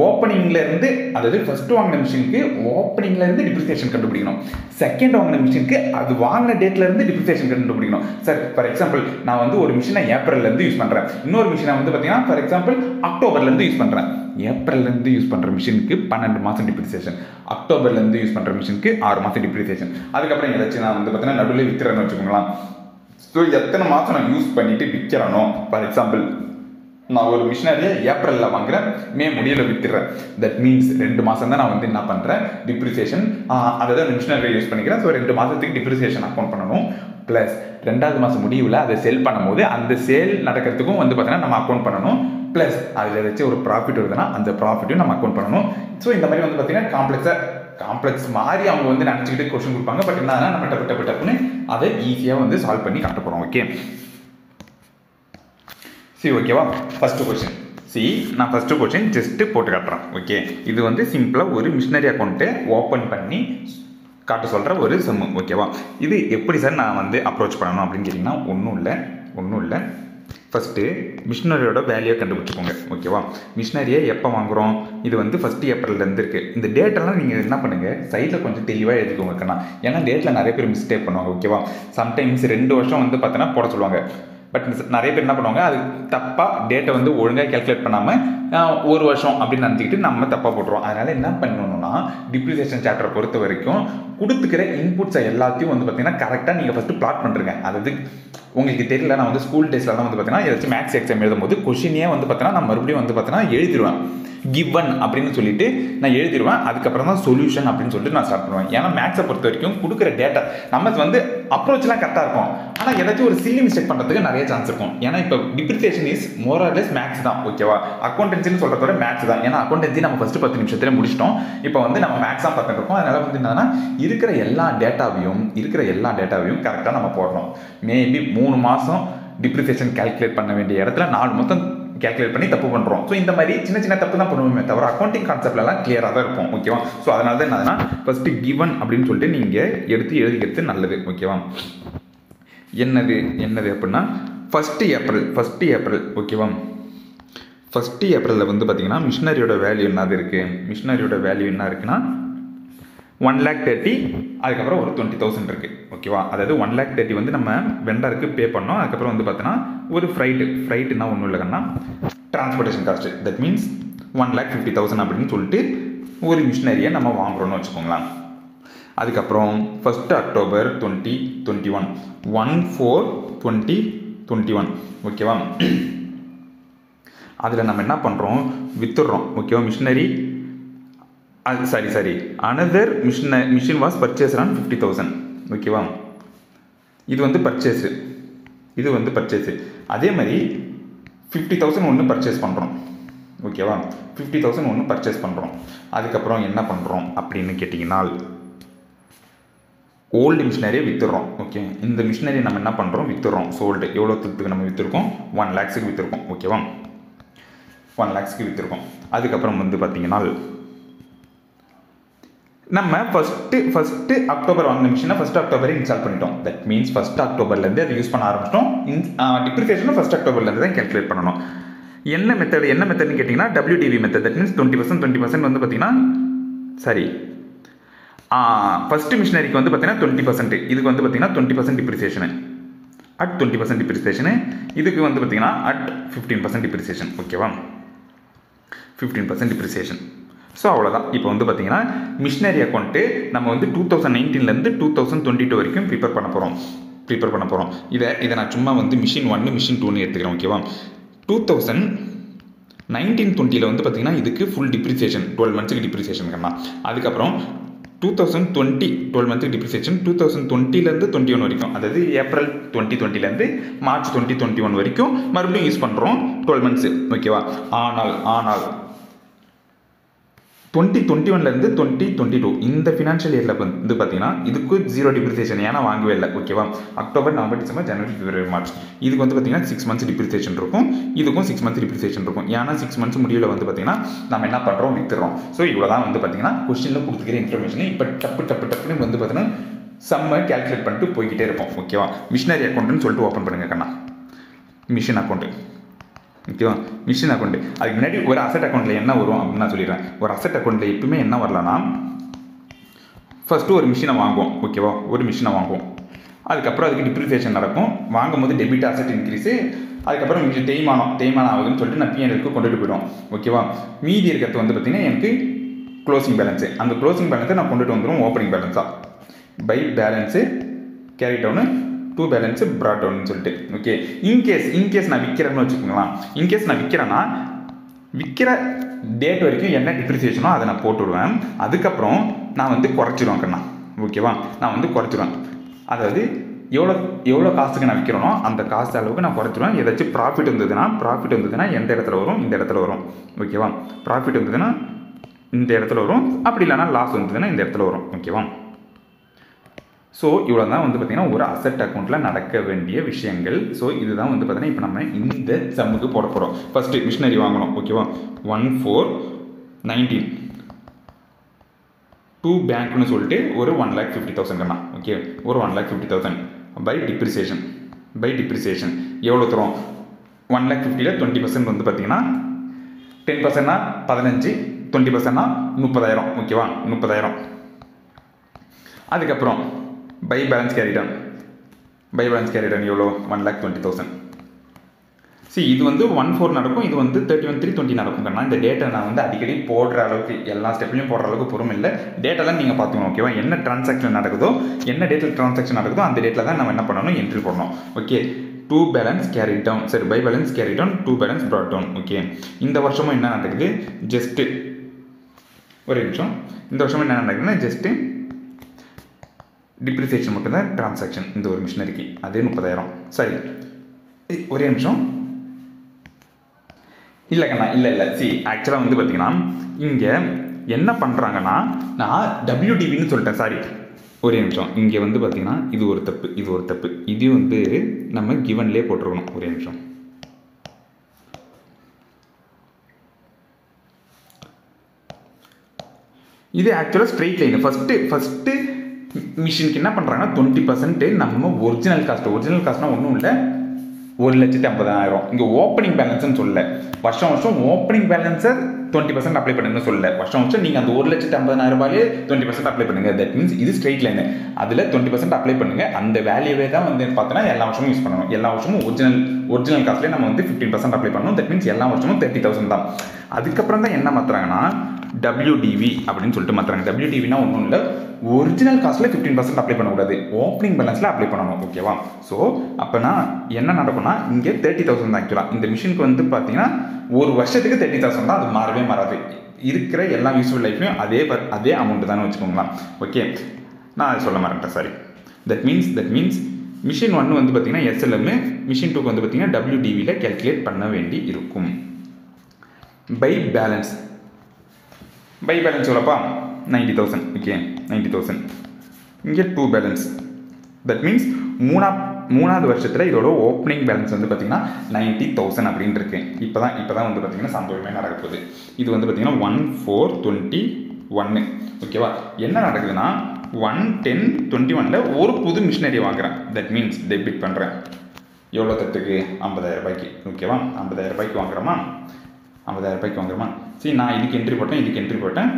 ஓப்பனிங்ல இருந்து, அதாவது ஃபர்ஸ்ட் வாங்கின மிஷினுக்கு ஓப்பனிங்ல இருந்து டிப்ரிசியேஷன் கண்டுபிடிக்கணும். செகண்ட் வாங்கின மிஷினுக்கு அது வாங்கின டேட்ல இருந்து டிப்ரிசியேஷன் கண்டுபிடிக்கணும். சார் ஃபார் எக்ஸாம்பிள் நான் வந்து ஒரு மிஷினை ஏப்ரல்ல இருந்து யூஸ் பண்றேன், இன்னொரு மிஷினை வந்து பார்த்தீங்கன்னா ஃபார் எக்ஸாம்பிள் அக்டோபர்ல இருந்து யூஸ் பண்றேன். ஏப்ரல்ல இருந்து யூஸ் பண்ற மிஷினுக்கு 12 மாசம் டிப்ரிசியேஷன், அக்டோபர்ல இருந்து யூஸ் பண்ற மிஷினுக்கு 6 மாசம் டிப்ரிசியேஷன். அதுக்கப்புறம் ஏதாச்சும் நான் வந்து பார்த்தீங்கன்னா நடுவில் விற்கிறேன்னு வச்சுக்கோங்களேன். ஸோ எத்தனை மாதம் நான் யூஸ் பண்ணிட்டு விற்கிறேனோ, ஃபார் எக்ஸாம்பிள் நான் ஒரு மிஷினரியை ஏப்ரலில் வாங்குறேன், மே முடியல விற்றுறேன். தட் மீன்ஸ் 2 மாதம் தான் நான் வந்து என்ன பண்ணுறேன், டிப்ரிசியேஷன், அதாவது அந்த மிஷினரியை யூஸ் பண்ணிக்கிறேன். ஸோ 2 மாதத்துக்கு டிப்ரிசியேஷன் அக்கௌண்ட் பண்ணணும். ப்ளஸ் 2வது மாதம் முடிவில் அதை செல் பண்ணும்போது அந்த சேல் நடக்கிறதுக்கும் வந்து பார்த்தீங்கன்னா நம்ம அக்கௌண்ட் பண்ணணும். ப்ளஸ் அதில் ஏதாச்சும் ஒரு ப்ராஃபிட் வருதுன்னா அந்த ப்ராஃபிட்டும் நம்ம அக்கௌண்ட் பண்ணணும். ஸோ இந்த மாதிரி வந்து பார்த்தீங்கன்னா காம்ப்ளெக்ஸ் மாதிரி அவங்க வந்து நினச்சிக்கிட்டு கொஸ்டின் கொடுப்பாங்க. பட் என்னன்னா நம்ம டப்புன்னு அதை ஈஸியாக வந்து சால்வ் பண்ணி காட்ட போகிறோம். ஓகே, சரி, ஓகேவா? ஃபர்ஸ்ட் கொஸ்டின் நான் ஃபர்ஸ்ட் கொஸ்டின் ஜஸ்ட் போட்டு காட்டுறேன். ஓகே, இது வந்து சிம்பிளாக ஒரு மிஷினரி அக்கௌண்ட்டை ஓப்பன் பண்ணி காட்ட சொல்கிற ஒரு சம்மு. ஓகேவா? இது எப்படி சார் நான் வந்து அப்ரோச் பண்ணணும் அப்படின்னு கேட்டிங்கன்னா ஒன்றும் இல்லை. ஃபஸ்ட்டு மிஷினரியோட வேல்யூவை கண்டுபிடிச்சிக்கோங்க. ஓகேவா? மிஷினரியை எப்போ வாங்குகிறோம், இது வந்து 1 ஏப்ரல்லேருந்து இருக்குது. இந்த டேட்டெல்லாம் நீங்கள் என்ன பண்ணுங்கள், சைடில் கொஞ்சம் தெளிவாக எழுதிக்கோங்க கண்ணா. ஏன்னா டேட்டில் நிறைய பேர் மிஸ்டேக் பண்ணுவாங்க. ஓகேவா? சம்டைம்ஸ் 2 வருஷம் வந்து பார்த்தோன்னா போட சொல்லுவாங்க. பட் நிறைய பேர் என்ன பண்ணுவாங்க, அது தப்பாக டேட்டை வந்து ஒழுங்காக கேல்குலேட் பண்ணாமல் 1 வருஷம் அப்படின்னு நினச்சிக்கிட்டு நம்ம தப்பாக போட்டுருவோம். அதனால் என்ன பண்ணணும்னா, டிப்ரிசியேஷன் சாப்டரை பொறுத்த வரைக்கும் கொடுத்துக்கிற இன்புட்ஸை எல்லாத்தையும் வந்து பார்த்தீங்கன்னா கரெக்டாக நீங்கள் ஃபஸ்ட்டு பிளாட் பண்ணுறீங்க. அதாவது உங்களுக்கு தெரியல, நான் வந்து ஸ்கூல் டேஸ்லாம் வந்து பார்த்தீங்கன்னா ஏதாச்சும் மேக்ஸ் எக்ஸாம் எழுதும்போது கொஷினே வந்து பார்த்தீங்கன்னா நான் மறுபடியும் வந்து பார்த்தீங்கன்னா எழுதிடுவேன். கிவன் அப்படின்னு சொல்லிட்டு நான் எழுதிடுவேன். அதுக்கப்புறம் தான் சொல்யூஷன் அப்படின்னு சொல்லிட்டு நான் ஸ்டார்ட் பண்ணுவேன். ஏன்னா மேக்ஸை பொறுத்த வரைக்கும் கொடுக்குற டேட்டா நம்ம வந்து அப்ரோச்லாம் கரெக்டாக இருக்கும், ஆனால் ஏதாச்சும் ஒரு சில்லி மிஸ்டேக் பண்ணுறதுக்கு நிறைய சான்ஸ் இருக்கும். ஏன்னா இப்போ depreciation is more or less max தான். ஓகேவா? அக்கௌண்டன்சின்னு சொல்கிறத மேக்ஸ் தான். ஏன்னா அக்கௌண்டன்சி நம்ம ஃபஸ்ட்டு 10 நிமிஷத்துல முடிச்சிட்டோம். இப்போ வந்து நம்ம மேக்ஸாக பார்த்துட்டு இருக்கோம். அதனால வந்து என்னன்னா இருக்கிற எல்லா டேட்டாவையும் கரெக்டாக நம்ம போடணும். மேபி 3 மாதம் டிப்ரிசியேஷன் கேல்குலேட் பண்ண வேண்டிய இடத்துல 4 மாதம் கேல்குலேட் பண்ணி தப்பு பண்ணுறோம். ஸோ இந்த மாதிரி சின்ன தப்பு தான் பண்ணுவோமே தவிர அக்கௌண்டிங் கான்செப்ட்லாம் கிளியராக தான் இருக்கும். ஓகேவா? ஸோ அதனால தான் என்னதுன்னா ஃபஸ்ட்டு கிவன் அப்படின்னு சொல்லிட்டு நீங்கள் எழுதிக்கிறது நல்லது. ஓகேவா? என்னது அப்படின்னா 1 ஏப்ரல். ஓகேவா? 1 ஏப்ரலில் வந்து பார்த்தீங்கன்னா மிஷினரியோட வேல்யூ என்னது இருக்குன்னா 1,30,000, அதுக்கப்புறம் ஒரு 20,000 இருக்குது. ஓகேவா? அதாவது 1,30,000 வந்து நம்ம வெண்டருக்கு பே பண்ணோம். அதுக்கப்புறம் வந்து பார்த்தோன்னா ஒரு ஃப்ரைட்டுன்னா ஒன்றும் இல்லைன்னா டிரான்ஸ்போர்ட்டேஷன் காஸ்ட்டு. தட் மீன்ஸ் 1,50,000 அப்படின்னு சொல்லிட்டு ஒரு மிஷினரியை நம்ம வாங்குகிறோன்னு வச்சுக்கோங்களேன். அதுக்கப்புறம் 1 அக்டோபர் 2021, 1/4/2021. ஓகேவா? அதில் நம்ம என்ன பண்ணுறோம், வித்துடுறோம். ஓகேவா? Machinery sorry another machine was purchase on 50,000. ஓகேவா? இது வந்து பர்ச்சேஸு. அதே மாதிரி 50,000 ஒன்று பர்ச்சேஸ் பண்ணுறோம். ஓகேவா? 50,000 ஒன்று பர்ச்சேஸ் பண்ணுறோம். அதுக்கப்புறம் என்ன பண்ணுறோம் அப்படின்னு கேட்டிங்கன்னா ஓல்டு மிஷினரியை விற்றுறோம். ஓகே, இந்த மிஷினரி நம்ம என்ன பண்ணுறோம், விற்றுறோம். சோல்டு எவ்வளோ துத்துக்கு நம்ம விற்றுருக்கோம், 1 lakhs விற்றுருக்கோம். ஓகேவா? 1 lakhs விற்றுருக்கோம். அதுக்கப்புறம் வந்து பார்த்தீங்கன்னா நம்ம ஃபஸ்ட்டு அக்டோபர் வாங்கின மிஷினை 1 அக்டோபரே இன்ஸ்டால் பண்ணிட்டோம். தட் மீன்ஸ் 1 அக்டோபர்லேருந்து அதை யூஸ் பண்ண ஆரம்பிச்சிட்டோம். டிப்ரிசியேஷனும் 1 அக்டோபர்லேருந்து தான் கேல்குலேட் பண்ணணும். என்ன மெத்தட்னு கேட்டிங்கன்னா WDV மெத்தட். தட் மீன்ஸ் 20% வந்து பார்த்தீங்கன்னா சரி ஃபஸ்ட்டு மிஷினரிக்கு வந்து பார்த்தீங்கன்னா 20%, இதுக்கு வந்து பார்த்தீங்கன்னா 20% டிப்ரிசியேஷனு அட் 20% டிப்ரிசியேஷனு, இதுக்கு வந்து பார்த்தீங்கன்னா அட் 15% டிப்ரிசியேஷன். ஓகேவா, 15% டிப்ரிசியேஷன். ஸோ அவ்வளோதான். இப்போ வந்து பார்த்தீங்கன்னா மிஷினரி அக்கௌண்ட்டு நம்ம வந்து 2019 2022 வரைக்கும் ப்ரிப்பேர் பண்ண போகிறோம். இதை நான் சும்மா வந்து மிஷின் 1 மிஷின் 2ன்னு எடுத்துக்கிறேன். ஓகேவா, 2019-20 வந்து பார்த்தீங்கன்னா இதுக்கு ஃபுல் டிப்ரிசியேஷன் 12 மந்த்ஸுக்கு டிப்ரிசியேஷன் கண்ணா. அதுக்கப்புறம் 2020 12 மந்த்துக்கு டிப்ரிசியேஷன், 2020 21 வரைக்கும், அதாவது ஏப்ரல் 2020 மார்ச் 2021 வரைக்கும் மறுபடியும் யூஸ் பண்ணுறோம் 12 மந்த்ஸு. ஓகேவா, ஆனால் 2021 2022 இந்த ஃபினான்ஷியல் இயரில் வந்து பார்த்தீங்கன்னா இதுக்கு 0 டிப்ரிசியேஷன், ஏன்னா வாங்கவே இல்லை. ஓகேவா, அக்டோபர் நவம்பர் டிசம்பர் ஜனவரி பிப்ரவரி மார்ச் இதுக்கு வந்து பார்த்தீங்கன்னா 6 மந்த்ஸ் டிப்ரிசியேஷன் இருக்கும், இதுக்கும் 6 மந்த்ஸ் டிப்ரிசியேஷன் இருக்கும். ஏன்னா 6 மந்த்ஸ் முடிவில் வந்து பார்த்தீங்கன்னா நம்ம என்ன பண்ணுறோம், வித்துறோம். ஸோ இவ்வளோ தான் வந்து பார்த்தீங்கன்னா கொஸ்டினில் கொடுத்துக்கிற இன்ஃபர்மேஷன். இப்போ டப்புன்னு வந்து பார்த்தீங்கன்னா சம்ம கேல்குலேட் பண்ணிட்டு போய்கிட்டே இருப்போம். ஓகேவா, மிஷினரி அக்கௌண்ட்டுன்னு சொல்லிட்டு ஓப்பன் பண்ணுங்க கண்ணா, மிஷின் அக்கௌண்ட்டு. ஓகேவா, மிஷின் அக்கௌண்ட்டு. அதுக்கு முன்னாடி ஒரு அசட் அக்கௌண்ட்டில் என்ன வரும் அப்படின்னு நான் சொல்லிடுறேன். ஒரு அசட் அக்கௌண்ட்டில் எப்பவுமே என்ன வரலன்னா, ஃபஸ்ட்டு ஒரு மிஷினை வாங்குவோம். ஓகேவா, ஒரு மிஷினை வாங்குவோம், அதுக்கப்புறம் அதுக்கு டிப்ரிசியேஷன் நடக்கும். வாங்கும் போது டெபிட் அசட் இன்க்ரீஸு, அதுக்கப்புறம் கொஞ்சம் தேய்மானம் ஆகுதுன்னு சொல்லிட்டு நான் P&L கொண்டுட்டு போயிடுவோம். ஓகேவா, மீதி இருக்கிறது வந்து பார்த்தீங்கன்னா எனக்கு க்ளோசிங் பேலன்ஸு. அந்த க்ளோசிங் பேலன்ஸை நான் கொண்டுட்டு வந்துடும் ஓப்பனிங் பேலன்ஸாக. By balance carry down, to balance brought டவுன்னு சொல்லிட்டு. ஓகே, இன்கேஸ் நான் விற்கிறேன்னு வச்சுக்கோங்களேன். இன்கேஸ் நான் விற்கிறேன்னா விற்கிற டேட் வரைக்கும் என்ன டிப்ரிசியேஷனோ அதை நான் போட்டு விடுவேன். அதுக்கப்புறம் நான் வந்து குறைச்சிடுவேன் கண்ணா. ஓகேவா, நான் வந்து குறைச்சிடுவேன். அதாவது எவ்வளோ காசுக்கு நான் விற்கிறேனோ அந்த காசு அளவுக்கு நான் குறைச்சிடுவேன். ஏதாச்சும் ப்ராஃபிட் வந்ததுன்னா எந்த இடத்துல வரும், இந்த இடத்துல வரும். ஓகேவா, ப்ராஃபிட் வந்ததுன்னா இந்த இடத்துல வரும், அப்படி இல்லைனா லாஸ் வந்ததுன்னா இந்த இடத்துல வரும். ஓகேவா, ஸோ இவ்வளோ தான் வந்து பார்த்திங்கன்னா ஒரு அசட் அக்கௌண்ட்டில் நடக்க வேண்டிய விஷயங்கள். ஸோ இதுதான் வந்து பார்த்திங்கன்னா இப்போ நம்ம இந்த சம்முக்கு போட போகிறோம். ஃபஸ்ட்டு மிஷினரி வாங்கணும். ஓகேவா, 1419 டூ பேங்க்னு சொல்லிட்டு ஒரு 1,50,000 கண்ணா. ஓகே, ஒரு 1,50,000 பை டிப்ரிசியேஷன் எவ்வளோ தரும், 1,50,000 20% வந்து பார்த்திங்கன்னா 10%னா 15, 20%னா 30,000. ஓகேவா, 30,000. அதுக்கப்புறம் பை பேலன்ஸ் கேரி டன் எவ்வளோ, 1,20,000. இது வந்து 14 நடக்கும், இது வந்து 31/3/20 நடக்கும். இந்த டேட்டா நான் வந்து அடிக்கடி போடுற அளவுக்கு எல்லா ஸ்டெப்லையும் போடுற அளவுக்கு பொறுமை இல்லை. டேட்டெல்லாம் நீங்கள் பார்த்துக்கணும். ஓகேவா, என்ன டிரான்சாக்ஷன் நடக்குதோ, என்ன டேட்டில் டிரான்சாக்ஷன் நடக்குதோ அந்த டேட்டில் தான் நம்ம என்ன பண்ணணும், என்ட்ரி போடணும். Okay, to balance carry down, சரி, by balance carry down, to balance brought down. Okay, இந்த வருஷமும் என்ன நடக்குது, ஜஸ்ட்டு ஒரு நிமிஷம், இந்த வருஷமும் என்ன நடக்குதுன்னா ஜஸ்ட்டு டிப்ரிசியேஷன் மட்டும்தான் டிரான்சாக்ஷன் இந்த ஒரு மிஷினரிக்கு, அதே 30,000. சரி, ஒரே நிமிஷம், இல்லைங்கண்ணா, இல்லை ஆக்சுவலாக வந்து பார்த்தீங்கன்னா இங்கே என்ன பண்ணுறாங்கன்னா, நான் WDVன்னு சொல்லிட்டேன். சாரி, ஒரே நிமிஷம், இங்கே வந்து பார்த்தீங்கன்னா இது ஒரு தப்பு, இது வந்து நம்ம கிவன்லேயே போட்டிருக்கணும். ஒரே நிமிஷம், இது ஆக்சுவலாக ஸ்ட்ரெயிட் லைன். ஃபஸ்ட்டு மிஷினுக்கு என்ன பண்ணுறாங்கன்னா 20% நம்ம ஒரிஜினல் காஸ்ட்னா ஒன்றும் இல்லை, 1,50,000. இங்கே ஓப்பனிங் பேலன்ஸ்னு சொல்லலை, வருஷம் ஓப்பனிங் பேலன்ஸை 20% அப்ளை பண்ணுங்கன்னு சொல்லலை. வருஷம் நீங்கள் அந்த 1,50,000 ரூபாயிலே 20% அப்ளை பண்ணுங்கள். தட் மீன்ஸ் இது ஸ்ட்ரெயிட் லைனு, அதில் 20% அப்ளை பண்ணுங்கள். அந்த வேல்யூவே தான் வந்து பார்த்தோன்னா எல்லா வருஷமும் யூஸ் பண்ணணும். எல்லா வருஷமும் ஒரிஜினல் காஸ்ட்லேயே நம்ம வந்து 15% அப்ளை பண்ணணும். தட் மீன்ஸ் எல்லா வருஷமும் 30,000 தான். அதுக்கப்புறம் தான் என்ன மாற்றுறாங்கன்னா WDV அப்படின்னு சொல்லிட்டு மாற்றுறாங்க. WDVனா ஒன்றும் இல்லை, ஒரிஜினல் காஸ்ட்டில் 15% அப்ளை பண்ணக்கூடாது, ஓப்பனிங் பேலன்ஸில் அப்ளை பண்ணணும். ஓகேவா, ஸோ அப்போனா என்ன நடக்கும்னா இங்கே 30,000 தான். ஆக்சுவலாக இந்த மிஷினுக்கு வந்து பார்த்தீங்கன்னா ஒரு வருஷத்துக்கு 30,000 தான், அது மாறவே மாறாது. இருக்கிற எல்லா யூஸ்ஃபுல் லைஃப்லையும் அதே அமௌண்ட் தானே வச்சுக்கோங்களேன். ஓகே, நான் அதை சொல்ல மாட்டேன். சாரி, தட் மீன்ஸ் மிஷின் 1 வந்து பார்த்தீங்கன்னா SLM, மிஷின் 2 வந்து பார்த்தீங்கன்னா WDVயில் கேல்குலேட் பண்ண வேண்டி இருக்கும். பை பேலன்ஸ் எவ்வளோப்பா, 90,000. ஓகே, 90,000. இங்கே டூ பேலன்ஸ், தட் மீன்ஸ் மூணாவது வருஷத்தில் இதோட ஓப்பனிங் பேலன்ஸ் வந்து பார்த்தீங்கன்னா 90,000 அப்படின்னு இருக்கு. இப்போ தான் வந்து பார்த்தீங்கன்னா சம்பவமே நடக்க போகுது. இது வந்து பார்த்தீங்கன்னா 1/4/21. ஓகேவா, என்ன நடக்குதுன்னா 1/10/21 ஒரு புது மிஷினரி வாங்குறேன். தட் மீன்ஸ் டெபிட் பண்ணுறேன். எவ்வளோ தத்துக்கு 50,000 ரூபாய்க்கு. ஓகேவா? 50,000 ரூபாய்க்கு வாங்குறோமா? 50,000 ரூபாய்க்கு வாங்குறோமா? சரி, நான் இதுக்கு என்ட்ரி போட்டேன், இதுக்கு என்ட்ரி போட்டேன்,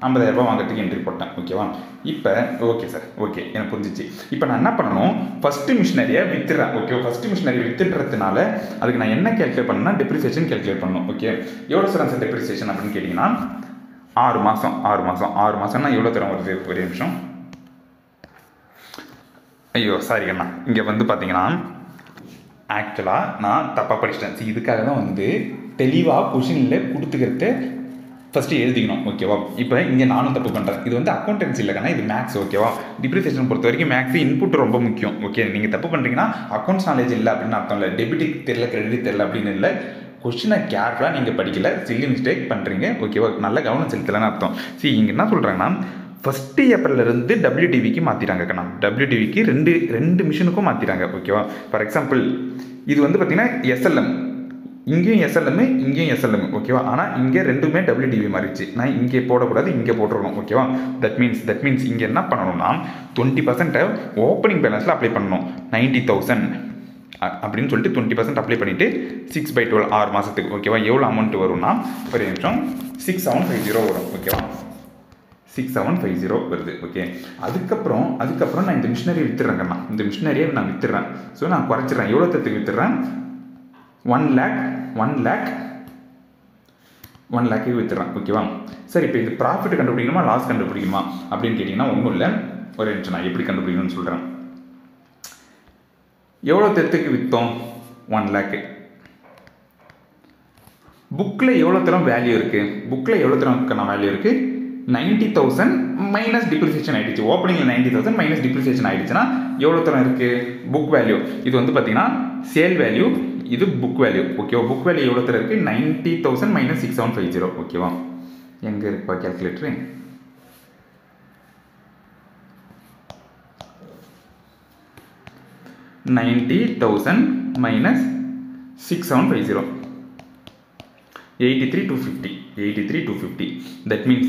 50,000 ரூபாய் வாங்குறதுக்கு என்ட்ரி போட்டேன். ஓகேவா? இப்போ ஓகே சார், ஓகே, எனக்கு புரிஞ்சிச்சு. இப்போ நான் என்ன பண்ணணும், ஃபஸ்ட்டு மிஷினரியை வித்துறேன். ஓகே, ஃபஸ்ட்டு மிஷினரி வித்துடுறதுனால அதுக்கு நான் என்ன கேல்குலேட் பண்ணணும்னா டெப்ரிசியேஷன் கேல்குலேட் பண்ணணும். ஓகே, எவ்வளோ சார் டெப்ரிசியேஷன் அப்படின்னு கேட்டிங்கன்னா 6 மாதம்னா எவ்வளோ தரம் வருது? ஒரே நிமிஷம். ஐயோ சாரி அண்ணா, இங்கே வந்து பார்த்தீங்கன்னா ஆக்சுவலாக நான் தப்பாக படிச்சிட்டேன். சரி, இதுக்காக தான் வந்து தெளிவாக கொஷினில் கொடுத்துக்கிறது ஃபஸ்ட்டு எழுதிக்கணும். ஓகேவா? இப்போ இங்கே நானும் தப்பு பண்ணுறேன். இது வந்து அக்கௌண்டன்சி இல்லைக்கண்ணா, இது மேக்ஸ். ஓகேவா? டிப்ரிசியேஷன் பொறுத்த வரைக்கும் மேக்ஸ் இன்புட் ரொம்ப முக்கியம். ஓகே, நீங்கள் தப்பு பண்ணுறீங்கன்னா அக்கௌண்ட்ஸ் நாலேஜ் இல்லை அப்படின்னு அர்த்தம் இல்லை, டெபிட்டுக்கு தெரியல கிரெடிட் தெரியல அப்படின்னு இல்லை, கொஷினை கேர்ஃபுல்லாக நீங்கள் படிக்கல, சில்லி மிஸ்டேக் பண்ணுறீங்க. ஓகேவா? நல்ல கவனம் செலுத்தலைன்னு அர்த்தம். சரி, இங்கே என்ன சொல்கிறாங்கன்னா ஃபஸ்ட்டு ஏப்ரல்லேருந்து WDVக்கு மாற்றிட்டாங்க கண்ணா. WDVக்கு ரெண்டு மிஷினுக்கும் மாற்றிட்டாங்க. ஓகேவா? ஃபார் எக்ஸாம்பிள் இது வந்து பார்த்தீங்கன்னா SLM, இங்கேயும் SLM, இங்கேயும் SLM. ஓகேவா? ஆனால் இங்கே ரெண்டுமே WDV மாறிடுச்சு. நான் இங்கே போடக்கூடாது, இங்கே போட்டுருக்கணும். ஓகேவா? தட் மீன்ஸ் இங்கே என்ன பண்ணணும்னா 20% ஓப்பனிங் பேலன்ஸில் அப்ளை பண்ணணும். 90,000 அப்படின்னு சொல்லிட்டு 20% அப்ளை பண்ணிவிட்டு 6/12 6 மாதத்துக்கு. ஓகேவா? எவ்வளோ அமௌண்ட் வரும்னா ஒரு நிமிஷம் 6750 வரும். ஓகேவா? 6750 வருது. ஓகே, அதுக்கப்புறம் நான் இந்த மிஷினரி வித்துறேங்கண்ணா. இந்த மிஷினரியை நான் வித்துறேன். ஸோ நான் குறைச்சிட்றேன். எவ்வளோ தத்துக்கு வித்துறேன்? 1 lakh வித்துறேன். ஓகேவா? சரி, இப்போ இது ப்ராஃபிட் கண்டுபிடிக்கணுமா லாஸ் கண்டுபிடிக்கணுமா அப்படின்னு கேட்டிங்கன்னா ஒன்றும் இல்லை. ஒரு நிமிஷம், நான் எப்படி கண்டுபிடிக்கணும்னு சொல்கிறேன். எவ்வளோ தத்துக்கு விற்றோம்? 1 lakh. புக்கில் எவ்வளோ தரம் வேல்யூ இருக்குது? புக்கில் எவ்வளோ தரம் வேல்யூ இருக்குது? 90,000 மைனஸ் டிப்ரிசியேஷன் ஆகிடுச்சு. ஓப்பனிங்கில் 90,000 மைனஸ் டிப்ரிசியேஷன் ஆகிடுச்சுன்னா எவ்வளோ தரம் இருக்குது? Book value. இது வந்து பார்த்தீங்கன்னா சேல் வேல்யூ, இது புக் வேல்யூ. ஓகேவா? புக் வேல்யூ எவ்வளோ தரம் இருக்குது? 90,000 மைனஸ் 6750. ஓகேவா? எங்கே இருக்குப்பா கேல்குலேட்டரு? $90,000 minus 6750, 83,250. That means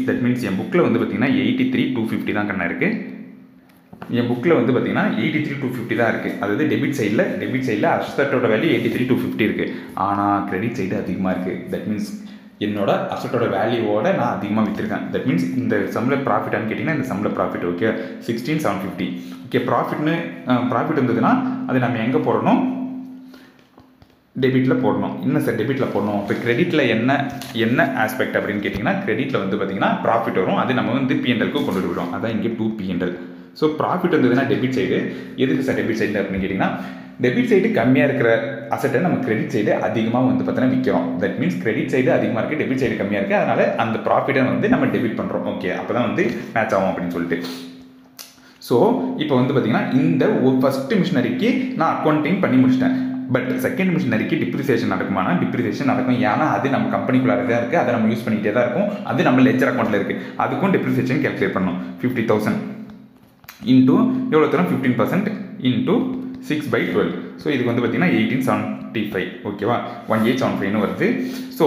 என் புக்கில் வந்து பார்த்தீங்கன்னா 83,250 தான் கண்ணா இருக்குது. என் புக்கில் வந்து பார்த்தீங்கன்னா 83,250 தான் இருக்குது. அதாவது டெபிட் சைடில் அசட்டோட வேல்யூ 83,250 இருக்குது. ஆனால் கிரெடிட் சைடு அதிகமாக இருக்குது. தட் மீன்ஸ் என்னோட அசட்டோட வேல்யூவோட நான் அதிகமாக விற்றுருக்கேன். தட் மீன்ஸ் இந்த சம்மில் ப்ராஃபிட்டான்னு கேட்டிங்கன்னா இந்த சம்மில் ப்ராஃபிட். ஓகே, 16,750. ஓகே, ப்ராஃபிட் இருந்ததுன்னா அது நம்ம எங்கே போடணும்? டெபிட்டில் போடணும். என்ன சார் டெபிட்டில் போடணும்? இப்போ கிரெடிட்டில் என்ன ஆஸ்பெக்ட் அப்படின்னு கேட்டிங்கன்னா கிரெடிட்டில் வந்து பார்த்தீங்கன்னா ப்ராஃபிட் வரும். அது நம்ம வந்து P&Lக்கு கொண்டு விடுவோம். அதான் இங்கே 2 P&L. ஸோ ப்ராஃபிட் இருந்ததுன்னா டெபிட் சைடு. எதுக்கு சார் டெபிட் சைடு அப்படின்னு கேட்டிங்கன்னா டெபிட் சைடு கம்மியாக இருக்கிற அசட்டை நம்ம கிரெடிட் சைடு அதிகமாக வந்து பார்த்தீங்கன்னா விற்கிறோம். தட் மீன்ஸ் கிரெடிட் சைடு அதிகமாக இருக்குது, டெபிட் சைடு கம்மியாக இருக்குது. அதனால் அந்த ப்ராஃபிட்டை வந்து நம்ம டெபிட் பண்ணுறோம். ஓகே, அப்போ தான் வந்து மேட்ச் ஆகும் அப்படின்னு சொல்லிட்டு. ஸோ இப்போ வந்து பார்த்தீங்கன்னா இந்த ஃபஸ்ட்டு மிஷினரிக்கு நான் அக்கௌண்டிங் பண்ணி முடிச்சிட்டேன். பட் செகண்ட் மிஷினரிக்கு டிப்ரிசியேஷன் நடக்குமானா டிப்ரிசியேஷன் நடக்கும். ஏன்னா அது நம்ம கம்பெனிக்குள்ளார தான் இருக்குது, அதை நம்ம யூஸ் பண்ணிகிட்டே தான் இருக்கும். அது நம்ம லெட்ஜர் அக்கௌண்ட்டில் இருக்குது. அதுக்கும் டிப்ரிசியேஷன் கேல்குலேட் பண்ணணும். 50,000 இன்டூ எவ்வளோ தரும்? 15% இன்டூ 6/12. ஸோ இதுக்கு வந்து பார்த்தீங்கன்னா 1875. ஓகேவா? 1875 வருது. ஸோ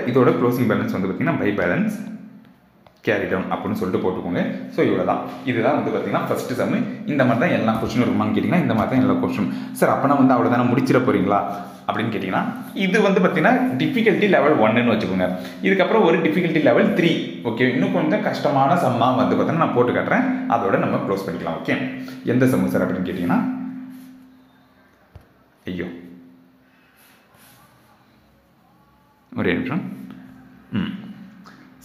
இதோட க்ளோசிங் பேலன்ஸ் வந்து பார்த்தீங்கன்னா பை பேலன்ஸ் கேரி டவுன் அப்படின்னு சொல்லிட்டு போட்டுக்கோங்க. ஸோ இவ்வளோதான். இதுதான் வந்து பார்த்தீங்கன்னா ஃபஸ்ட்டு சம்மு. இந்த மாதிரி தான் எல்லா கொஸ்டினும் இருக்குமான்னு கேட்டிங்கன்னா இந்த மாதிரி தான் எல்லா கொஸ்டின். சார் அப்போனா வந்து அவ்வளோதானே முடிச்சிட போகிறீங்களா அப்படின்னு கேட்டிங்கன்னா இது வந்து பார்த்தீங்கன்னா டிஃபிகல்ட்டி லெவல் 1ன்னு வச்சுக்கோங்க. இதுக்கப்புறம் ஒரு டிஃபிகல்ட்டி லெவல் 3. ஓகே, இன்னும் கொஞ்சம் கஷ்டமான சம்மாக வந்து பார்த்தீங்கன்னா நான் போட்டு காட்டுறேன். அதோட நம்ம க்ளோஸ் பண்ணிக்கலாம். ஓகே, எந்த சம்மு சார் அப்படின்னு கேட்டிங்கன்னா ஒரே நிமிஷம்.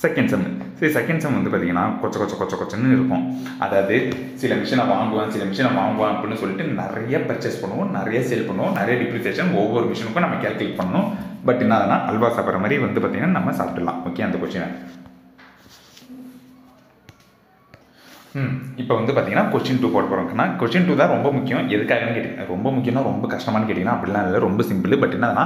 Second sem. சரி, செகண்ட் செம் வந்து பார்த்தீங்கன்னா கொச்சன்னு இருக்கும். அதாவது சில மிஷினை வாங்குவேன் அப்படின்னு சொல்லிட்டு நிறைய பர்ச்சேஸ் பண்ணுவோம், நிறைய சேல் பண்ணுவோம், நிறைய டிப்ரிசியேஷன் ஒவ்வொரு மிஷினுக்கும் நம்ம கேல்குலேட் பண்ணணும். பட் என்னதுன்னா அல்வா சாப்பிட்ற மாதிரி வந்து பார்த்தீங்கன்னா நம்ம சாப்பிடலாம். ஓகே, அந்த கொஸ்டினை இப்போ வந்து பார்த்தீங்கன்னா கொஸ்டின் 2 போட போகிறோம்னா கொஸ்டின் 2 தான் ரொம்ப முக்கியம். எதுக்காகன்னு கேட்டிங்கன்னா ரொம்ப முக்கியம்னா ரொம்ப கஷ்டமானு கேட்டிங்கன்னா அப்படிலாம் இல்லை, ரொம்ப சிம்பிள். பட் என்னன்னா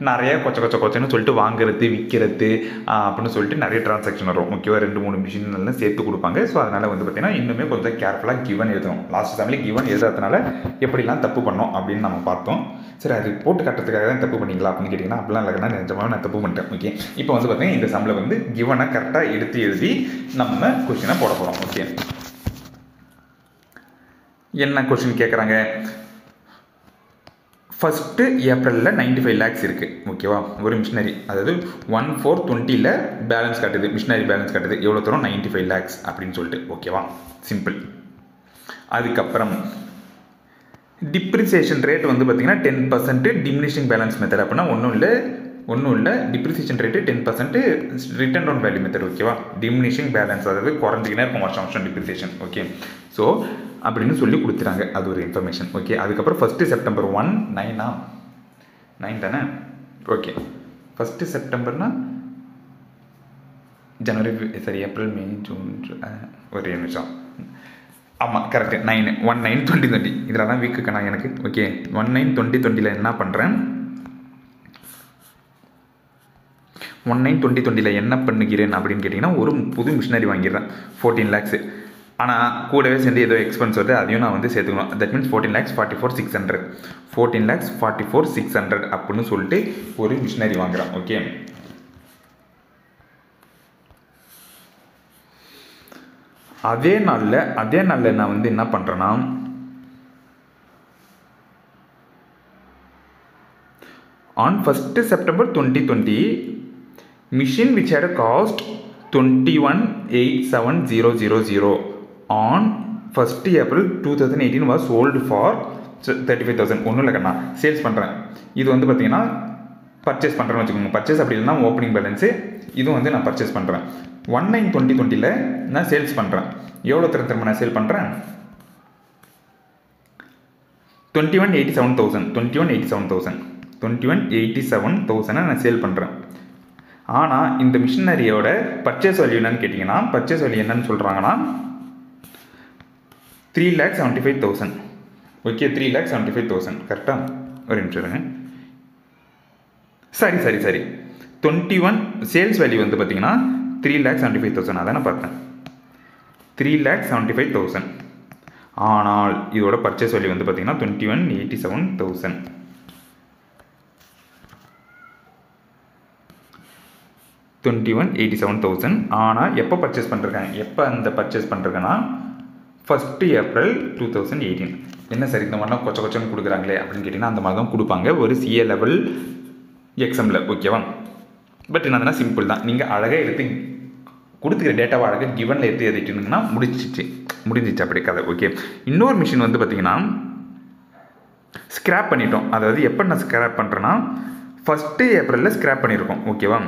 நிறைய கொச்சன்னு சொல்லிட்டு வாங்குறது விற்கிறது அப்படின்னு சொல்லிட்டு நிறைய டிரான்சாக்ஷன் வரும். முக்கியமாக 2-3 மிஷின்லாம் சேர்த்து கொடுப்பாங்க. ஸோ அதனால் வந்து பார்த்தீங்கன்னா இன்னுமே கொஞ்சம் கேர்ஃபுல்லாக கிவன் எழுதணும். லாஸ்ட் சம்மில் கிவன் எழுதுறதுனால எப்படிலாம் தப்பு பண்ணோம் அப்படின்னு நம்ம பார்த்தோம். சரி, அது போட்டு கட்டுறதுக்காக தான் தப்பு பண்ணிங்களா அப்படின்னு கேட்டிங்கன்னா அப்படிலாம் இல்லைன்னா நிஜமாவே நான் தப்பு பண்ணிட்டேன். ஓகே, இப்போ வந்து பார்த்தீங்கன்னா இந்த சம்மில் வந்து கிவனை கரெக்டாக எடுத்து எழுதி நம்ம கொஸ்டினை போட போகிறோம். ஓகே, என்ன கொஸ்டின் கேட்குறாங்க? ஃபஸ்ட்டு ஏப்ரலில் 95 லேக்ஸ் இருக்குது ஓகேவா. ஒரு மிஷினரி அதாவது 1/4/20 பேலன்ஸ் காட்டுது, மிஷினரி பேலன்ஸ் காட்டுது. எவ்வளோ தரும் 95 லேக்ஸ் அப்படின்னு சொல்லிட்டு ஓகேவா, சிம்பிள். அதுக்கப்புறம் டிப்ரிசியேஷன் ரேட் வந்து பார்த்திங்கன்னா 10% டிமினிஷிங் பேலன்ஸ் மெத்தட். அப்படின்னா ஒன்றும் இல்லை depreciation rate 10% written down value method ஓகேவா. டிமினிஷிங் பேலன்ஸ் அதாவது குறைஞ்சிக்கினே இருக்கும் வருஷம் டிப்ரிசியேஷன் ஓகே. ஸோ அப்படின்னு சொல்லி கொடுத்துறாங்க, அது ஒரு இன்ஃபர்மேஷன் ஓகே. அதுக்கப்புறம் 1 செப்டம்பர் 9 தானே ஓகே. 1 செப்டம்பர்னா ஏப்ரல் மே ஜூன் ஒரு நிமிஷம் ஆமாம் கரெக்டு 1/9/2020 இதில் தான் வீக்கு கணக்கு எனக்கு ஓகே. 1/9/2020 என்ன பண்ணுறேன், 1/9/2020 என்ன பண்ணுகிறேன் அப்படின்னு கேட்டிங்கன்னா ஒரு புது மிஷினரி வாங்கிடுறேன் 14 லேக்ஸு. ஆனால் கூடவே சேர்ந்து ஏதோ எக்ஸ்பென்ஸ் வருது, அதையும் நான் வந்து சேர்த்துக்கணும். தட் மீன்ஸ் 14,44,600 14,44,600 அப்படின்னு சொல்லிட்டு ஒரு மிஷினரி வாங்குகிறேன் ஓகே. அதே நாளில் நான் வந்து என்ன பண்ணுறேன்னா on 1st September 2020 machine which had a cost 21,87,000 on 1st April 2018 was sold for 35,000. ஒன்றும் இல்லை கண்ணா, சேல்ஸ் பண்ணுறேன். இது வந்து பார்த்தீங்கன்னா பர்ச்சேஸ் பண்ணுறேன்னு வச்சுக்கோங்க. பர்ச்சேஸ் அப்படி இல்லைன்னா ஓப்பனிங் பேலன்ஸு, இதுவும் வந்து நான் பர்ச்சேஸ் பண்ணுறேன். 1/9/2020 நான் சேல்ஸ் பண்ணுறேன். எவ்வளோ திரும்ப நான் சேல் பண்ணுறேன் 21,87,000 நான் சேல் பண்ணுறேன். ஆனால் இந்த மிஷினரியோட பர்ச்சேஸ் வேல்யூ என்னன்னு கேட்டிங்கன்னா, பர்ச்சேஸ் வேல்யூ என்னன்னு சொல்கிறாங்கன்னா 3,75,000 ஓகே. 3,75,000 கரெக்டாக ஒரு நிமிஷம் இருங்க. சரி 21 சேல்ஸ் வேல்யூ வந்து பார்த்தீங்கன்னா 3,75,000 அதான் நான் பார்த்தேன் 3,75,000. ஆனால் இதோட பர்ச்சேஸ் வேல்யூ வந்து பார்த்தீங்கன்னா 21,87,000. ஆனால் எப்போ பர்ச்சேஸ் பண்ணுறேன்னா 1st April 2018. என்ன சார் இந்த மாதிரிலாம் கொச்சன்னு கொடுக்குறாங்களே அப்படின்னு கேட்டிங்கன்னா அந்த மாதிரி தான் கொடுப்பாங்க ஒரு CA லெவல் எக்ஸாமில் ஓகேவா. பட் என்னதுன்னா சிம்பிள் தான், நீங்கள் அழகாக எடுத்து கொடுத்துக்கிற டேட்டாவை அழகாக கிவனில் எடுத்து எழுதிட்டுங்கன்னா முடிஞ்சிச்சு அப்படி கதை ஓகே. இன்னொரு மிஷின் வந்து பார்த்திங்கன்னா ஸ்க்ராப் பண்ணிட்டோம். அதாவது எப்போ நான் ஸ்க்ராப் பண்ணுறேன்னா 1st April ஸ்க்ராப் பண்ணியிருக்கோம் ஓகேவா.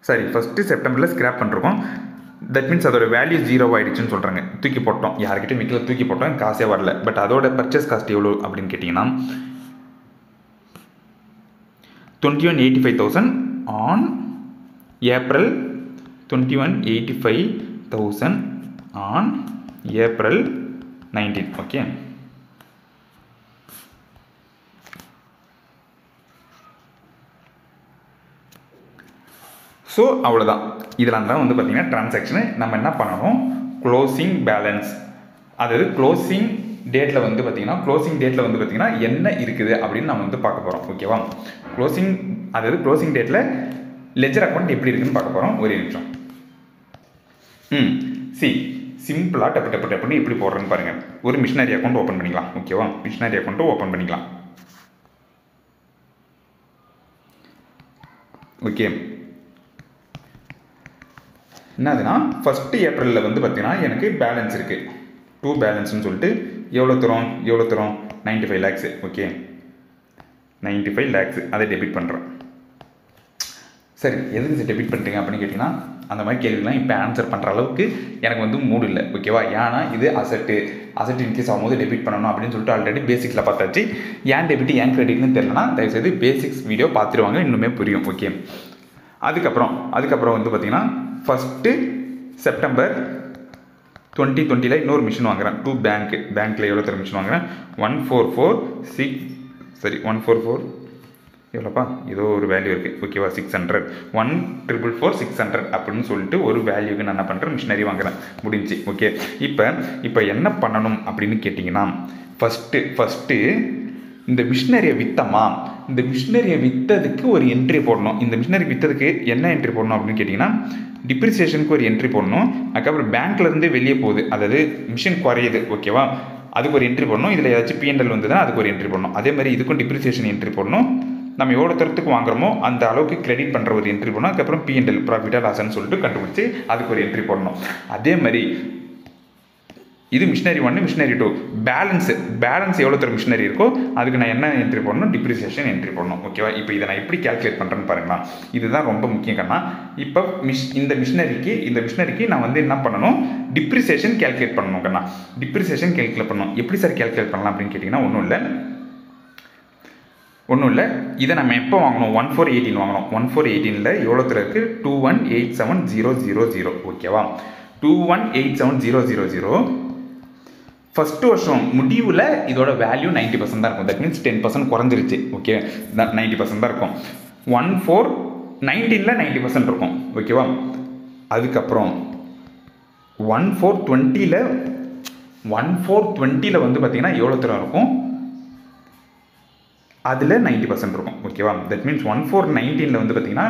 1st September ஸ்க்ராப் பண்ணிருக்கோம். தட் மீன்ஸ் அதோட வேல்யூ 0 ஆகிடுச்சுன்னு சொல்கிறாங்க. தூக்கி போட்டோம், யார்கிட்டையும் மிக்கில் தூக்கி போட்டோம், காசே வரல. பட் அதோட பர்ச்சேஸ் காஸ்ட் எவ்வளோ அப்படின்னு கேட்டிங்கன்னா 21,85,000 on April 21,85,000 on April 19 okay. So அவ்வளோதான். இதெல்லாம் தான் வந்து பார்த்திங்கன்னா ட்ரான்சாக்ஷனு. நம்ம என்ன பண்ணணும், க்ளோசிங் பேலன்ஸ் அதாவது க்ளோசிங் டேட்டில் வந்து பார்த்திங்கன்னா என்ன இருக்குது அப்படின்னு நம்ம வந்து பார்க்க போகிறோம் ஓகேவா. க்ளோசிங் டேட்டில் லெஜர் அக்கௌண்ட் எப்படி இருக்குன்னு பார்க்க போகிறோம். ஒரே நிமிஷம். சிம்பிளாக டப்புன்னு எப்படி போடுறேன்னு பாருங்கள். ஒரு மிஷினரி அக்கௌண்ட் ஓப்பன் பண்ணிக்கலாம் ஓகேவா. மிஷினரி அக்கௌண்ட்டு ஓப்பன் பண்ணிக்கலாம் ஓகே. என்னதுன்னா 1st April வந்து பார்த்தீங்கன்னா எனக்கு பேலன்ஸ் இருக்குது 2 பேலன்ஸ்னு சொல்லிட்டு எவ்வளோ தரும் 95 lakhs ஓகே. 95 lakhs அதை டெபிட் பண்ணுறேன். சரி, எதுக்கு டெபிட் பண்ணுறீங்க அப்படின்னு கேட்டிங்கன்னா அந்த மாதிரி கேள்விலாம் இப்போ ஆன்சர் பண்ணுற அளவுக்கு எனக்கு வந்து மூடு இல்லை ஓகேவா. ஏன்னா இது அசட்டு இன்க்ரீஸ் ஆகும்போது டெபிட் பண்ணணும் அப்படின்னு சொல்லிட்டு ஆல்ரெடி பேசிக்ஸில் பார்த்தாச்சு. ஏன் டெபிட் ஏன் கிரெடிட்னு தெரியலனா தயவுசெய்து பேசிக்ஸ் வீடியோ பார்த்துருவாங்க, இன்னுமே புரியும் ஓகே. அதுக்கப்புறம் வந்து பார்த்திங்கன்னா 1st September 2020 இன்னொரு மிஷின் வாங்குறேன். பேங்க்கில் எவ்வளோ தர மிஷின் வாங்குறேன் 144 எவ்வளோப்பா ஏதோ ஒரு வேல்யூ இருக்குது ஓகேவா. 600 1,444,600 அப்படின்னு சொல்லிட்டு ஒரு வேல்யூக்கு நான் என்ன பண்ணுறேன் மிஷினரி வாங்குறேன். முடிஞ்சு ஓகே. இப்போ என்ன பண்ணணும் அப்படின்னு கேட்டிங்கன்னா ஃபஸ்ட்டு இந்த மிஷினரியை விற்றமா, இந்த மிஷினரியை விற்றதுக்கு ஒரு என்ட்ரி போடணும். இந்த மிஷினரி விற்றதுக்கு என்ன என்ட்ரி போடணும் அப்படின்னு கேட்டிங்கன்னா டிப்ரிசியேஷனுக்கு ஒரு என்ட்ரி போடணும். அதுக்கப்புறம் பேங்க்லேருந்து வெளியே போகுது, அதாவது மிஷின் குறையுது ஓகேவா. அதுக்கு ஒரு என்ட்ரி பண்ணணும். இதில் ஏதாச்சும் பிஎன்எல் வந்ததுன்னா அதுக்கு ஒரு என்ட்ரி பண்ணணும். அதே மாதிரி இதுக்கும் டிப்ரிசியேஷன் என்ட்ரி பண்ணணும். நம்ம எவ்வளோ தூரத்துக்கு வாங்குறோமோ அந்த அளவுக்கு கிரெடிட் பண்ணுற ஒரு என்ட்ரி பண்ணணும். அதுக்கப்புறம் பிஎன்எல் ப்ராஃபிட்டாக லாஸ்ன்னு சொல்லிட்டு கண்டுபிடிச்சி அதுக்கு ஒரு என்ட்ரி பண்ணணும். அதே மாதிரி இது மிஷினரி 1, மிஷினரி 2 பேலன்ஸ் எவ்வளோ தூரம் மிஷினரி இருக்கோ அதுக்கு நான் என்ன என்ட்ரி பண்ணணும், டிப்ரிசியேஷன் என்ட்ரி பண்ணணும். ஓகேவா? இப்போ இதை நான் எப்படி கேல்குலேட் பண்ணுறேன்னு பாருங்களா. இதுதான் ரொம்ப முக்கியம் கண்ணா. இப்போ இந்த மிஷினரிக்கு நான் வந்து என்ன பண்ணணும், டிப்ரிசியேஷன் கேல்குலேட் பண்ணணும் கண்ணா. டிப்ரிசியேஷன் கேல்குலேட் பண்ணணும். எப்படி சார் கேல்குலேட் பண்ணலாம் அப்படின்னு கேட்டிங்கன்னா ஒன்றும் இல்லை. இதை நம்ம எப்போ வாங்கணும், 1418 வாங்கணும். 1418 எவ்வளோ தூரம் இருக்குது, 2187,000. ஓகேவா? 2187,000 ஃபஸ்ட்டு வருஷம் முடிவில் இதோட வேல்யூ 90% தான் இருக்கும். தட் மீன்ஸ் 10% குறைஞ்சிருச்சு. ஓகே, 90% தான் இருக்கும். 1419 90% இருக்கும். ஓகேவா? அதுக்கப்புறம் 1420 வந்து பார்த்தீங்கன்னா எவ்வளோ தூரம் இருக்கும், அதில் 90% இருக்கும். ஓகேவா? தட் மீன்ஸ் 1419 வந்து பார்த்தீங்கன்னா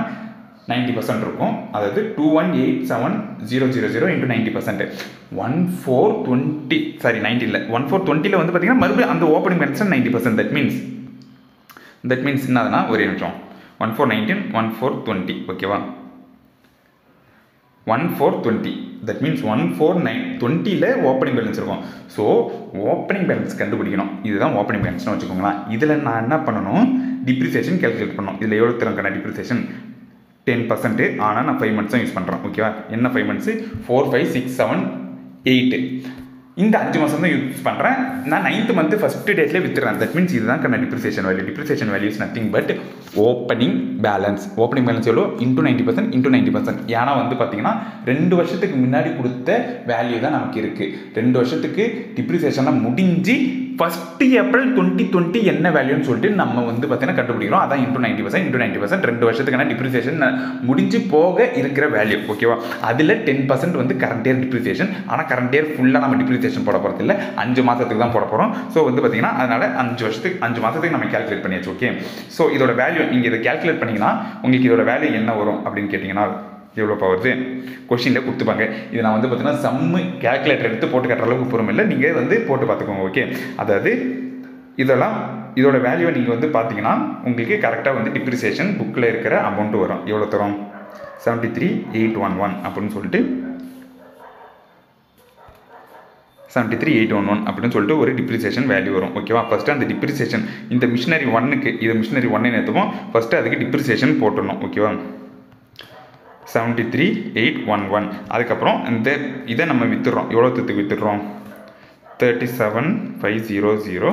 90% இருக்கும். அதாவது 2187,000 into 90%. 1420 வந்து பார்த்தீங்கன்னா மறுபடியும் அந்த ஓப்பனிங் பேலன்ஸ் 90%. தட் மீன்ஸ் என்னதுன்னா ஒரே நிமிஷம், 1419 1420. ஓகேவா? 1420 தட் மீன்ஸ் 1420 ஓப்பனிங் பேலன்ஸ் இருக்கும். ஸோ ஓப்பனிங் பேலன்ஸ் கண்டுபிடிக்கணும். இதுதான் ஓப்பனிங் பேலன்ஸ்னு வச்சுக்கோங்களேன். இதில் நான் என்ன பண்ணணும், டிப்ரிசியேஷன் கேல்குலேட் பண்ணணும். இதில் எவ்வளோ தரங்கான டிப்ரிசியேஷன் 10%. ஆனால் நான் 5 months யூஸ் பண்ணுறேன். ஓகேவா? என்ன 5 months, 4, 5, 6, 7, 8 இந்த 5 மாதம் தான் யூஸ் பண்ணுறேன். நான் 9th month ஃபஸ்ட் டேட்லேயே வித்துறேன். தட் மீன்ஸ் இதுதான் depreciation value. Depreciation value is nothing but opening balance. Opening balance எவ்வளோ, இன்டூ 90%. ஏன்னா வந்து பார்த்தீங்கன்னா 2 வருஷத்துக்கு முன்னாடி கொடுத்த வேல்யூ தான் நமக்கு இருக்குது. 2 வருஷத்துக்கு டிப்ரிசியேஷன்லாம் முடிஞ்சு 1 April 2020 என்ன வேல்யூன்னு சொல்லிட்டு நம்ம வந்து பார்த்தீங்கன்னா கண்டுபிடிக்கிறோம். அதான் இன்டூ 90%. 2 வருஷத்துக்கான டிப்ரிசியேஷன் முடிஞ்சு போக இருக்கிற வேல்யூ. ஓகேவா? அதில் 10% வந்து கரண்ட் இயர் டிப்ரிசியேஷன். ஆனால் கரண்ட் இயர் ஃபுல்லாக நம்ம டிப்ரிசியேஷன் போட போகிறது இல்லை, 5 மாதத்துக்கு தான் போட போகிறோம். ஸோ வந்து பார்த்தீங்கன்னா அதனால் 5 மாதத்துக்கு நம்ம கேல்குலேட் பண்ணியாச்சு. ஓகே, ஸோ இதோட வேல்யூ நீங்கள் இதை கேல்குலேட் பண்ணிங்கன்னா உங்களுக்கு இதோட வேல்யூ என்ன வரும் அப்படின்னு கேட்டிங்கன்னா எவ்வளோப்பா வருது, கொஸ்டினில் கொடுத்துப்பாங்க. இது நான் வந்து பார்த்தீங்கன்னா சம்மு கேல்குலேட்டர் எடுத்து போட்டு கட்டுற அளவுக்கு பொறுமை இல்லை, நீங்கள் வந்து போட்டு பார்த்துக்கோங்க. ஓகே, அதாவது இதோட வேல்யூவை நீங்கள் வந்து பார்த்தீங்கன்னா உங்களுக்கு கரெக்டாக வந்து டிப்ரிசியேஷன் புக்கில் இருக்கிற அமௌண்ட்டு வரும். எவ்வளோ தரும், 73,811 அப்படின்னு சொல்லிட்டு 73,811 அப்படின்னு சொல்லிட்டு ஒரு டிப்ரிசியேஷன் வேல்யூ வரும். ஓகேவா? ஃபஸ்ட்டு அந்த டிப்ரிசியேஷன் இந்த மிஷினரி 1க்கு இது மிஷினரி 1 எடுத்துப்போம். ஃபஸ்ட்டு அதுக்கு டிப்ரிசியேஷன் போட்டுடணும். ஓகேவா? 73,811. அதுக்கப்புறம் இதை நம்ம வித்துடுறோம். எவ்வளோ தூரத்துக்கு வித்துடுறோம், 37,500.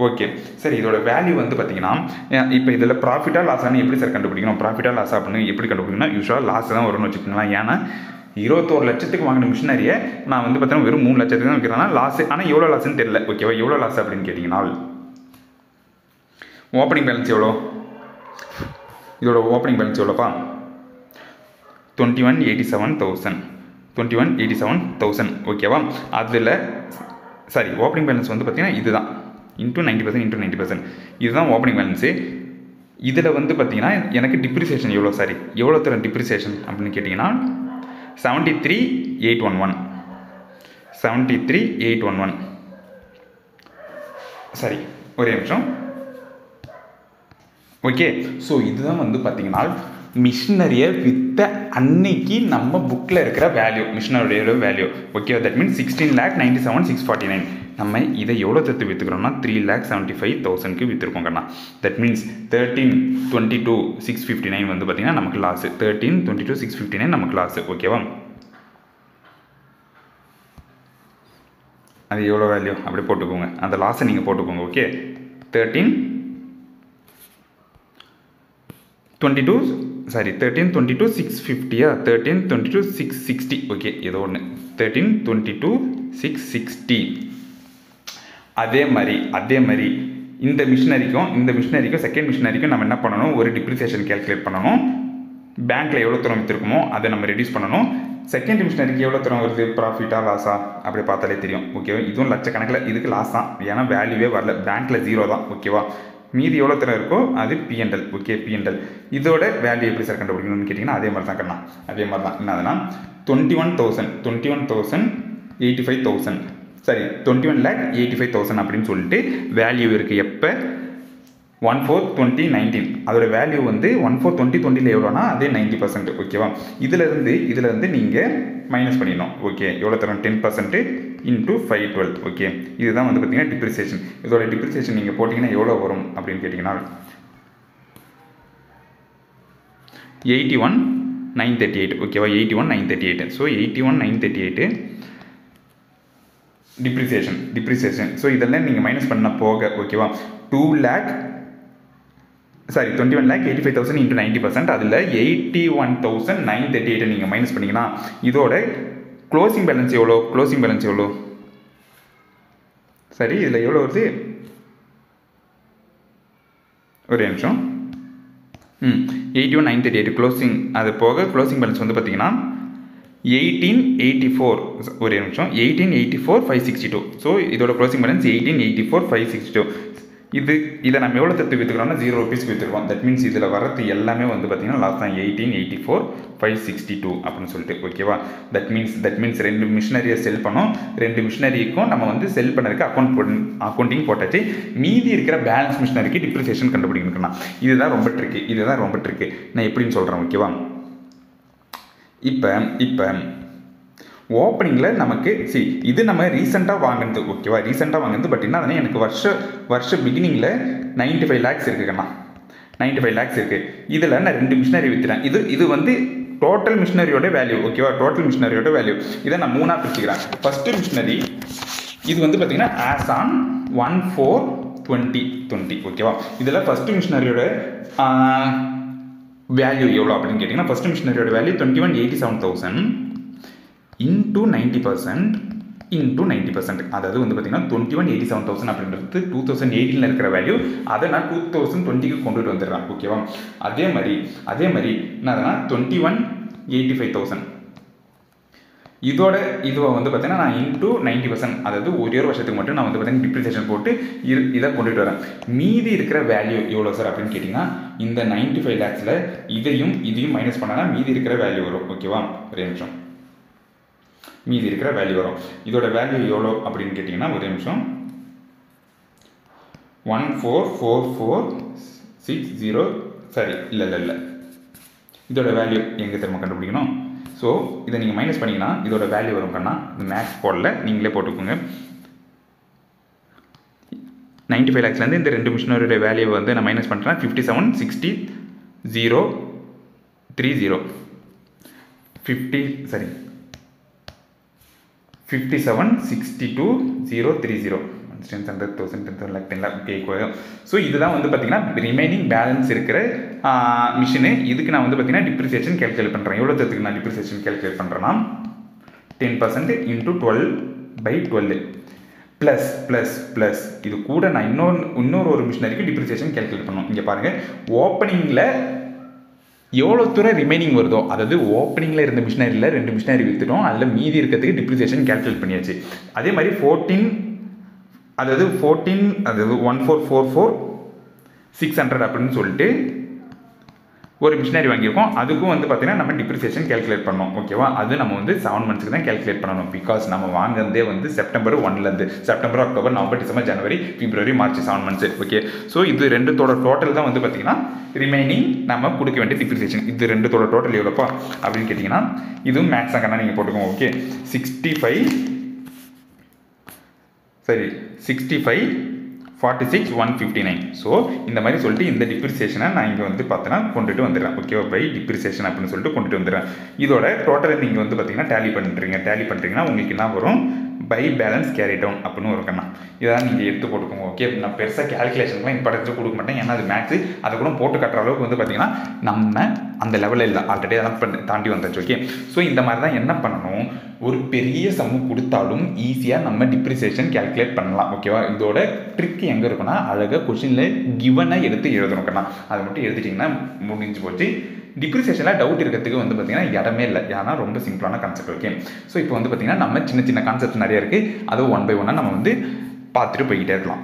ஓகே, சரி. இதோட வேல்யூ வந்து பார்த்தீங்கன்னா இப்போ இதில் ப்ராஃபிட்டாக லாஸானு எப்படி சார் கண்டுபிடிக்கணும், ப்ராஃபிட்டாக லாஸ் அப்படின்னு எப்படி கண்டுபிடிக்கணும்னா யூஸ்வலாக லாஸ் தான் வரும்னு வச்சுக்கோங்களேன். ஏன்னா 21 லட்சத்துக்கு வாங்கின மிஷினரியை நான் வந்து பார்த்தீங்கன்னா வெறும் 3 லட்சத்துக்கு தான் விற்கிறேன்னா லாஸ். ஆனால் எவ்வளோ லாஸ்ன்னு தெரியல. ஓகேவா? எவ்வளோ லாஸ் அப்படின்னு கேட்டிங்கன்னா ஓப்பனிங் பேலன்ஸ் எவ்வளோ, இதோட ஓப்பனிங் பேலன்ஸ் எவ்வளோப்பா, 21,87,000. ஓகேவா? அதில் சாரி ஓப்பனிங் பேலன்ஸ் வந்து பார்த்தீங்கன்னா இதுதான் இன்டூ 90%. இதுதான் ஓப்பனிங் பேலன்ஸு. இதில் வந்து பார்த்தீங்கன்னா எனக்கு டிப்ரிசியேஷன் எவ்வளோ தரம் டிப்ரிசியேஷன் அப்படின்னு கேட்டிங்கன்னா 73,811. சரி, ஒரே நிமிஷம். ஓகே, ஸோ இதுதான் வந்து பார்த்தீங்கன்னா மிஷினரியை விற்ற அன்னைக்கு நம்ம புக்கில் இருக்கிற வேல்யூ, மிஷினரியோட வேல்யூ. Okay, that means 16,97,649. நம்ம இதை எவ்வளோ தத்து விற்றுக்கிறோம்னா 3,75,000க்கு விற்றுருக்கோம் கண்ணா. தட் மீன்ஸ் 13,22,659 வந்து பார்த்தீங்கன்னா நமக்கு லாஸு. 13,22,659 நமக்கு லாஸு. ஓகேவா? அது எவ்வளோ வேல்யூ அப்படி போட்டுக்கோங்க, அந்த லாஸை நீங்கள் போட்டுக்கோங்க. ஓகே, 13,22,650 13,22,660. ஓகே, ஏதோ ஒன்று 13,22,660. அதே மாதிரி இந்த மிஷினரிக்கும் செகண்ட் மிஷினரிக்கும் நம்ம என்ன பண்ணணும், ஒரு டிப்ரிசியேஷன் கேல்குலேட் பண்ணணும். பேங்க்கில் எவ்வளோ தூரம் விற்றுருக்குமோ அதை நம்ம ரெடியூஸ் பண்ணணும். செகண்ட் மிஷினரிக்கு எவ்வளோ தூரம் வருது, ப்ராஃபிட்டாக லாஸா அப்படி பார்த்தாலே தெரியும். ஓகேவா? இதுவும் லட்சக்கணக்கில், இதுக்கு லாஸ் தான். ஏன்னா வேல்யூவே வரல, பேங்க்கில் 0 தான். ஓகேவா? மீதி எவ்வளோ தரம் இருக்கோ அது பிஎன்எல். ஓகே, பிஎன்எல் இதோட வேல்யூ எப்படி சார் கண்டுபிடிக்கணும்னு கேட்டிங்கன்னா அதே மாதிரி தான் கண்ணா. அதே மாதிரி தான். என்னதுன்னா 21,000 85,000 சரி 21,85,000 அப்படின்னு சொல்லிட்டு வேல்யூ இருக்குது. எப்போ 1/4/2019 அதோட வேல்யூ வந்து 1/4/2020 எவ்வளோனா அதே 90%. ஓகேவா? இதிலிருந்து நீங்கள் மைனஸ் பண்ணிடணும். ஓகே, எவ்வளோ தரும்? 10% இன்ட்டு 512. ஓகே, இதுதான் வந்து பார்த்தீங்கன்னா டிப்ரிசியேஷன். இதோட டிப்ரிசியேஷன் நீங்கள் போட்டிங்கன்னா எவ்வளோ வரும் அப்படின்னு கேட்டிங்கன்னா 81,938. ஓகேவா? 81,938. So 81,938 depreciation. ஸோ இதெல்லாம் நீங்கள் மைனஸ் பண்ண போக ஓகேவா 21,85,000 இன்ட்டு 90%. அதில் 81,938 நீங்கள் மைனஸ் பண்ணிங்கன்னா இதோட க்ளோசிங் பேலன்ஸ் எவ்வளோ? சரி, இதில் எவ்வளோ வருது? ஒரு நிமிஷம். 81,938 க்ளோசிங், அது போக க்ளோசிங் பேலன்ஸ் வந்து பார்த்தீங்கன்னா 1884. ஒரு நிமிஷம். 1884,562. ஸோ இதோட க்ளோசிங் பேலன்ஸ் 1884,562. இதை நம்ம எவ்வளோ தட்டு விற்றுக்கிறோம்னா 0 ரூபீஸ்க்கு விற்றுருவோம். தட் மீன்ஸ் இதில் வரது எல்லாமே வந்து பார்த்தீங்கன்னா லாஸ்ட் தான் 1884,562 அப்படின்னு சொல்லிட்டு. ஓகேவா? தட் மீன்ஸ் 2 மிஷினரியை செல் பண்ணோம். 2 மிஷினரிக்கும் நம்ம வந்து செல் பண்ணதுக்கு அக்கௌண்டிங் போட்டாச்சு. மீதி இருக்கிற பேலன்ஸ் மிஷினரிக்கு டிப்ரிசியேஷன் கண்டுபிடிக்கணும். இதுதான் ரொம்ப ட்ரிக்கு. நான் எப்படின்னு சொல்கிறேன். ஓகேவா? இப்போ ஓப்பனிங்கில் நமக்கு இது நம்ம ரீசெண்டாக வாங்கினது. ஓகேவா? பட் என்ன அதனால் எனக்கு வருஷ பிகினிங்கில் 95 lakhs இருக்குங்கண்ணா. 95 lakhs இருக்குது. இதில் நான் 2 மிஷினரி விற்றுறேன். இது வந்து டோட்டல் மிஷினரியோட வேல்யூ. ஓகேவா? இதை நான் 3ஆக பிரிச்சுக்கிறேன். ஃபஸ்ட்டு மிஷினரி இது வந்து பார்த்தீங்கன்னா ஆஸ் ஆன் 1/4/2020. ஓகேவா? இதில் ஃபஸ்ட்டு மிஷினரியோட வேல்யூ எவ்வளோ அப்படின்னு கேட்டிங்கன்னா ஃபஸ்ட்டு மிஷினரியோட வேல்யூ 21,87,000 இன்ட்டு 90%. அதாவது வந்து பார்த்தீங்கன்னா 21,87,000 அப்படின்றது 2018 இருக்கிற வேல்யூ. அதை நான் 2020க்கு கொண்டுட்டு வந்துடுறேன். ஓகேவா? அதே மாதிரி என்னதுன்னா 21,85,000 இதுவை வந்து பார்த்தீங்கன்னா நான் இன்ட்டு 90%, அதாவது ஒரு வருஷத்துக்கு மட்டும் நான் வந்து பார்த்தீங்கன்னா டிப்ரிசியேஷன் போட்டு இதை கொண்டுட்டு வரேன். மீதி இருக்கிற வேல்யூ எவ்வளோ சார் அப்படின்னு கேட்டிங்கன்னா இந்த 95 lakhsல இதையும் மைனஸ் பண்ணனா மீதி இருக்கிற வேல்யூ வரும். ஓகேவா? ஒரு நிமிஷம். மீதி இருக்கிற வேல்யூ வரும். இதோட வேல்யூ எவ்வளோ அப்படின்னு கேட்டிங்கன்னா ஒரு நிமிஷம். 1,4,4,4,6,0. சரி, இல்லை இதோட வேல்யூ எங்கே திரும்ப கண்டுபிடிக்கணும்? ஸோ இதை நீங்கள் மைனஸ் பண்ணிங்கன்னா இதோட வேல்யூ வரும் கண்ணா. இந்த மேக்ஸ் போடல, நீங்களே போட்டுக்கோங்க. 95 lakhsலேருந்து இந்த 2 மிஷினரியோட வேல்யூ வந்து நான் மைனஸ் பண்ணுறேன். 57,60,030 57,62,030 10,100,000 10 lakh. ஓகே. ஸோ இதுதான் வந்து பார்த்தீங்கன்னா ரிமைனிங் பேலன்ஸ் இருக்கிற மிஷினு. இதுக்கு நான் வந்து பார்த்தீங்கன்னா டிப்ரிசியேஷன் கேல்குலேட் பண்ணுறேன். எவ்வளோ தத்துக்கு நான் டிப்ரிசியேஷன் கேல்குலேட் பண்ணுறேன்னா 10% இன்ட்டு 12/12 ப்ளஸ் இது கூட நான் இன்னொரு மிஷினரிக்கு டிப்ரிசியேஷன் கேல்குலேட் பண்ணணும். இங்கே பாருங்கள், ஓப்பனிங்கில் எவ்வளோ தூரம் ரிமைனிங் வருதோ, அதாவது ஓப்பனிங்கில் இருந்த மிஷினரியில் 2 மிஷினரி விற்றுட்டோம். அதில் மீதி இருக்கிறதுக்கு டிப்ரிசியேஷன் கேல்குலேட் பண்ணியாச்சு. அதே மாதிரி 1,444,600 அப்படின்னு சொல்லிட்டு ஒரு மிஷினரி வாங்கியிருக்கோம். அதுக்கும் வந்து பார்த்தீங்கன்னா நம்ம டிப்ரிசியேஷன் கேல்குலேட் பண்ணோம். ஓகேவா? அது நம்ம வந்து 7 monthsக்கு தான் கேல்குலேட் பண்ணணும். பிகாஸ் நம்ம வாங்குறதே வந்து செப்டம்பர் 1லேருந்து செப்டம்பர், அக்டோபர், நவம்பர், டிசம்பர், ஜனவரி, பிப்ரவரி, மார்ச் 7 months. ஓகே. ஸோ இது 2தோட டோட்டல் தான் வந்து பார்த்தீங்கன்னா ரிமைனிங் நம்ம கொடுக்க வேண்டிய டிப்ரிசியேஷன். இது 2தோட டோட்டல் எவ்வளோப்பா அப்படின்னு கேட்டிங்கன்னா இதுவும் மேக்ஸ் தான் நீங்கள் போட்டுக்கோங்க. ஓகே. 65,46,159. ஸோ இந்த மாதிரி சொல்லிட்டு இந்த டிப்ரிசியேஷனை நான் இங்கே வந்து பார்த்தீங்கன்னா கொண்டுட்டு வந்துடுறேன். ஓகேவா? பை டிப்ரிசியேஷன் அப்படின்னு சொல்லிட்டு கொண்டுட்டு வந்துடுறேன். இதோட டோட்டலை நீங்கள் வந்து பார்த்தீங்கன்னா டேலி பண்ணுறீங்கன்னா உங்களுக்கு என்ன வரும்? பை பேலன்ஸ் கேரி டவுன் அப்படின்னு ஒரு கண்ணா. இதெல்லாம் நீங்கள் எடுத்து போட்டுக்கோங்க. ஓகே. நான் பெருசாக கேல்குலேஷன்லாம் இம்பார்ட்டன்ஸ் கொடுக்க மாட்டேன். ஏன்னா அது மேக்ஸு. அதை கூட போட்டு கட்டுற அளவுக்கு வந்து பார்த்தீங்கன்னா நம்ம அந்த லெவலில் இல்லை, ஆல்ரெடி அதெல்லாம் தாண்டி வந்தாச்சு. ஓகே. ஸோ இந்த மாதிரி தான் என்ன பண்ணணும், ஒரு பெரிய சம்மு கொடுத்தாலும் ஈஸியாக நம்ம டிப்ரிசியேஷன் கேல்குலேட் பண்ணலாம். ஓகேவா? இதோட ட்ரிக் எங்கே இருக்குன்னா அழகாக கொஷினில் கிவனை எடுத்து எழுதணும் கண்ணா. அதை மட்டும் எடுத்துட்டிங்கன்னா முடிஞ்சு போச்சு. டிப்ரிசியேஷனில் டவுட் இருக்கிறதுக்கு வந்து பார்த்தீங்கன்னா இடமே இல்லை. ஏன்னா ரொம்ப சிம்பிளான கான்செப்ட். ஓகே. ஸோ இப்போ வந்து பார்த்தீங்கன்னா நம்ம சின்ன கான்செப்ட் நிறைய இருக்குது. அது 1 by 1 நம்ம வந்து பார்த்துட்டு போய்கிட்டே இருக்கலாம்.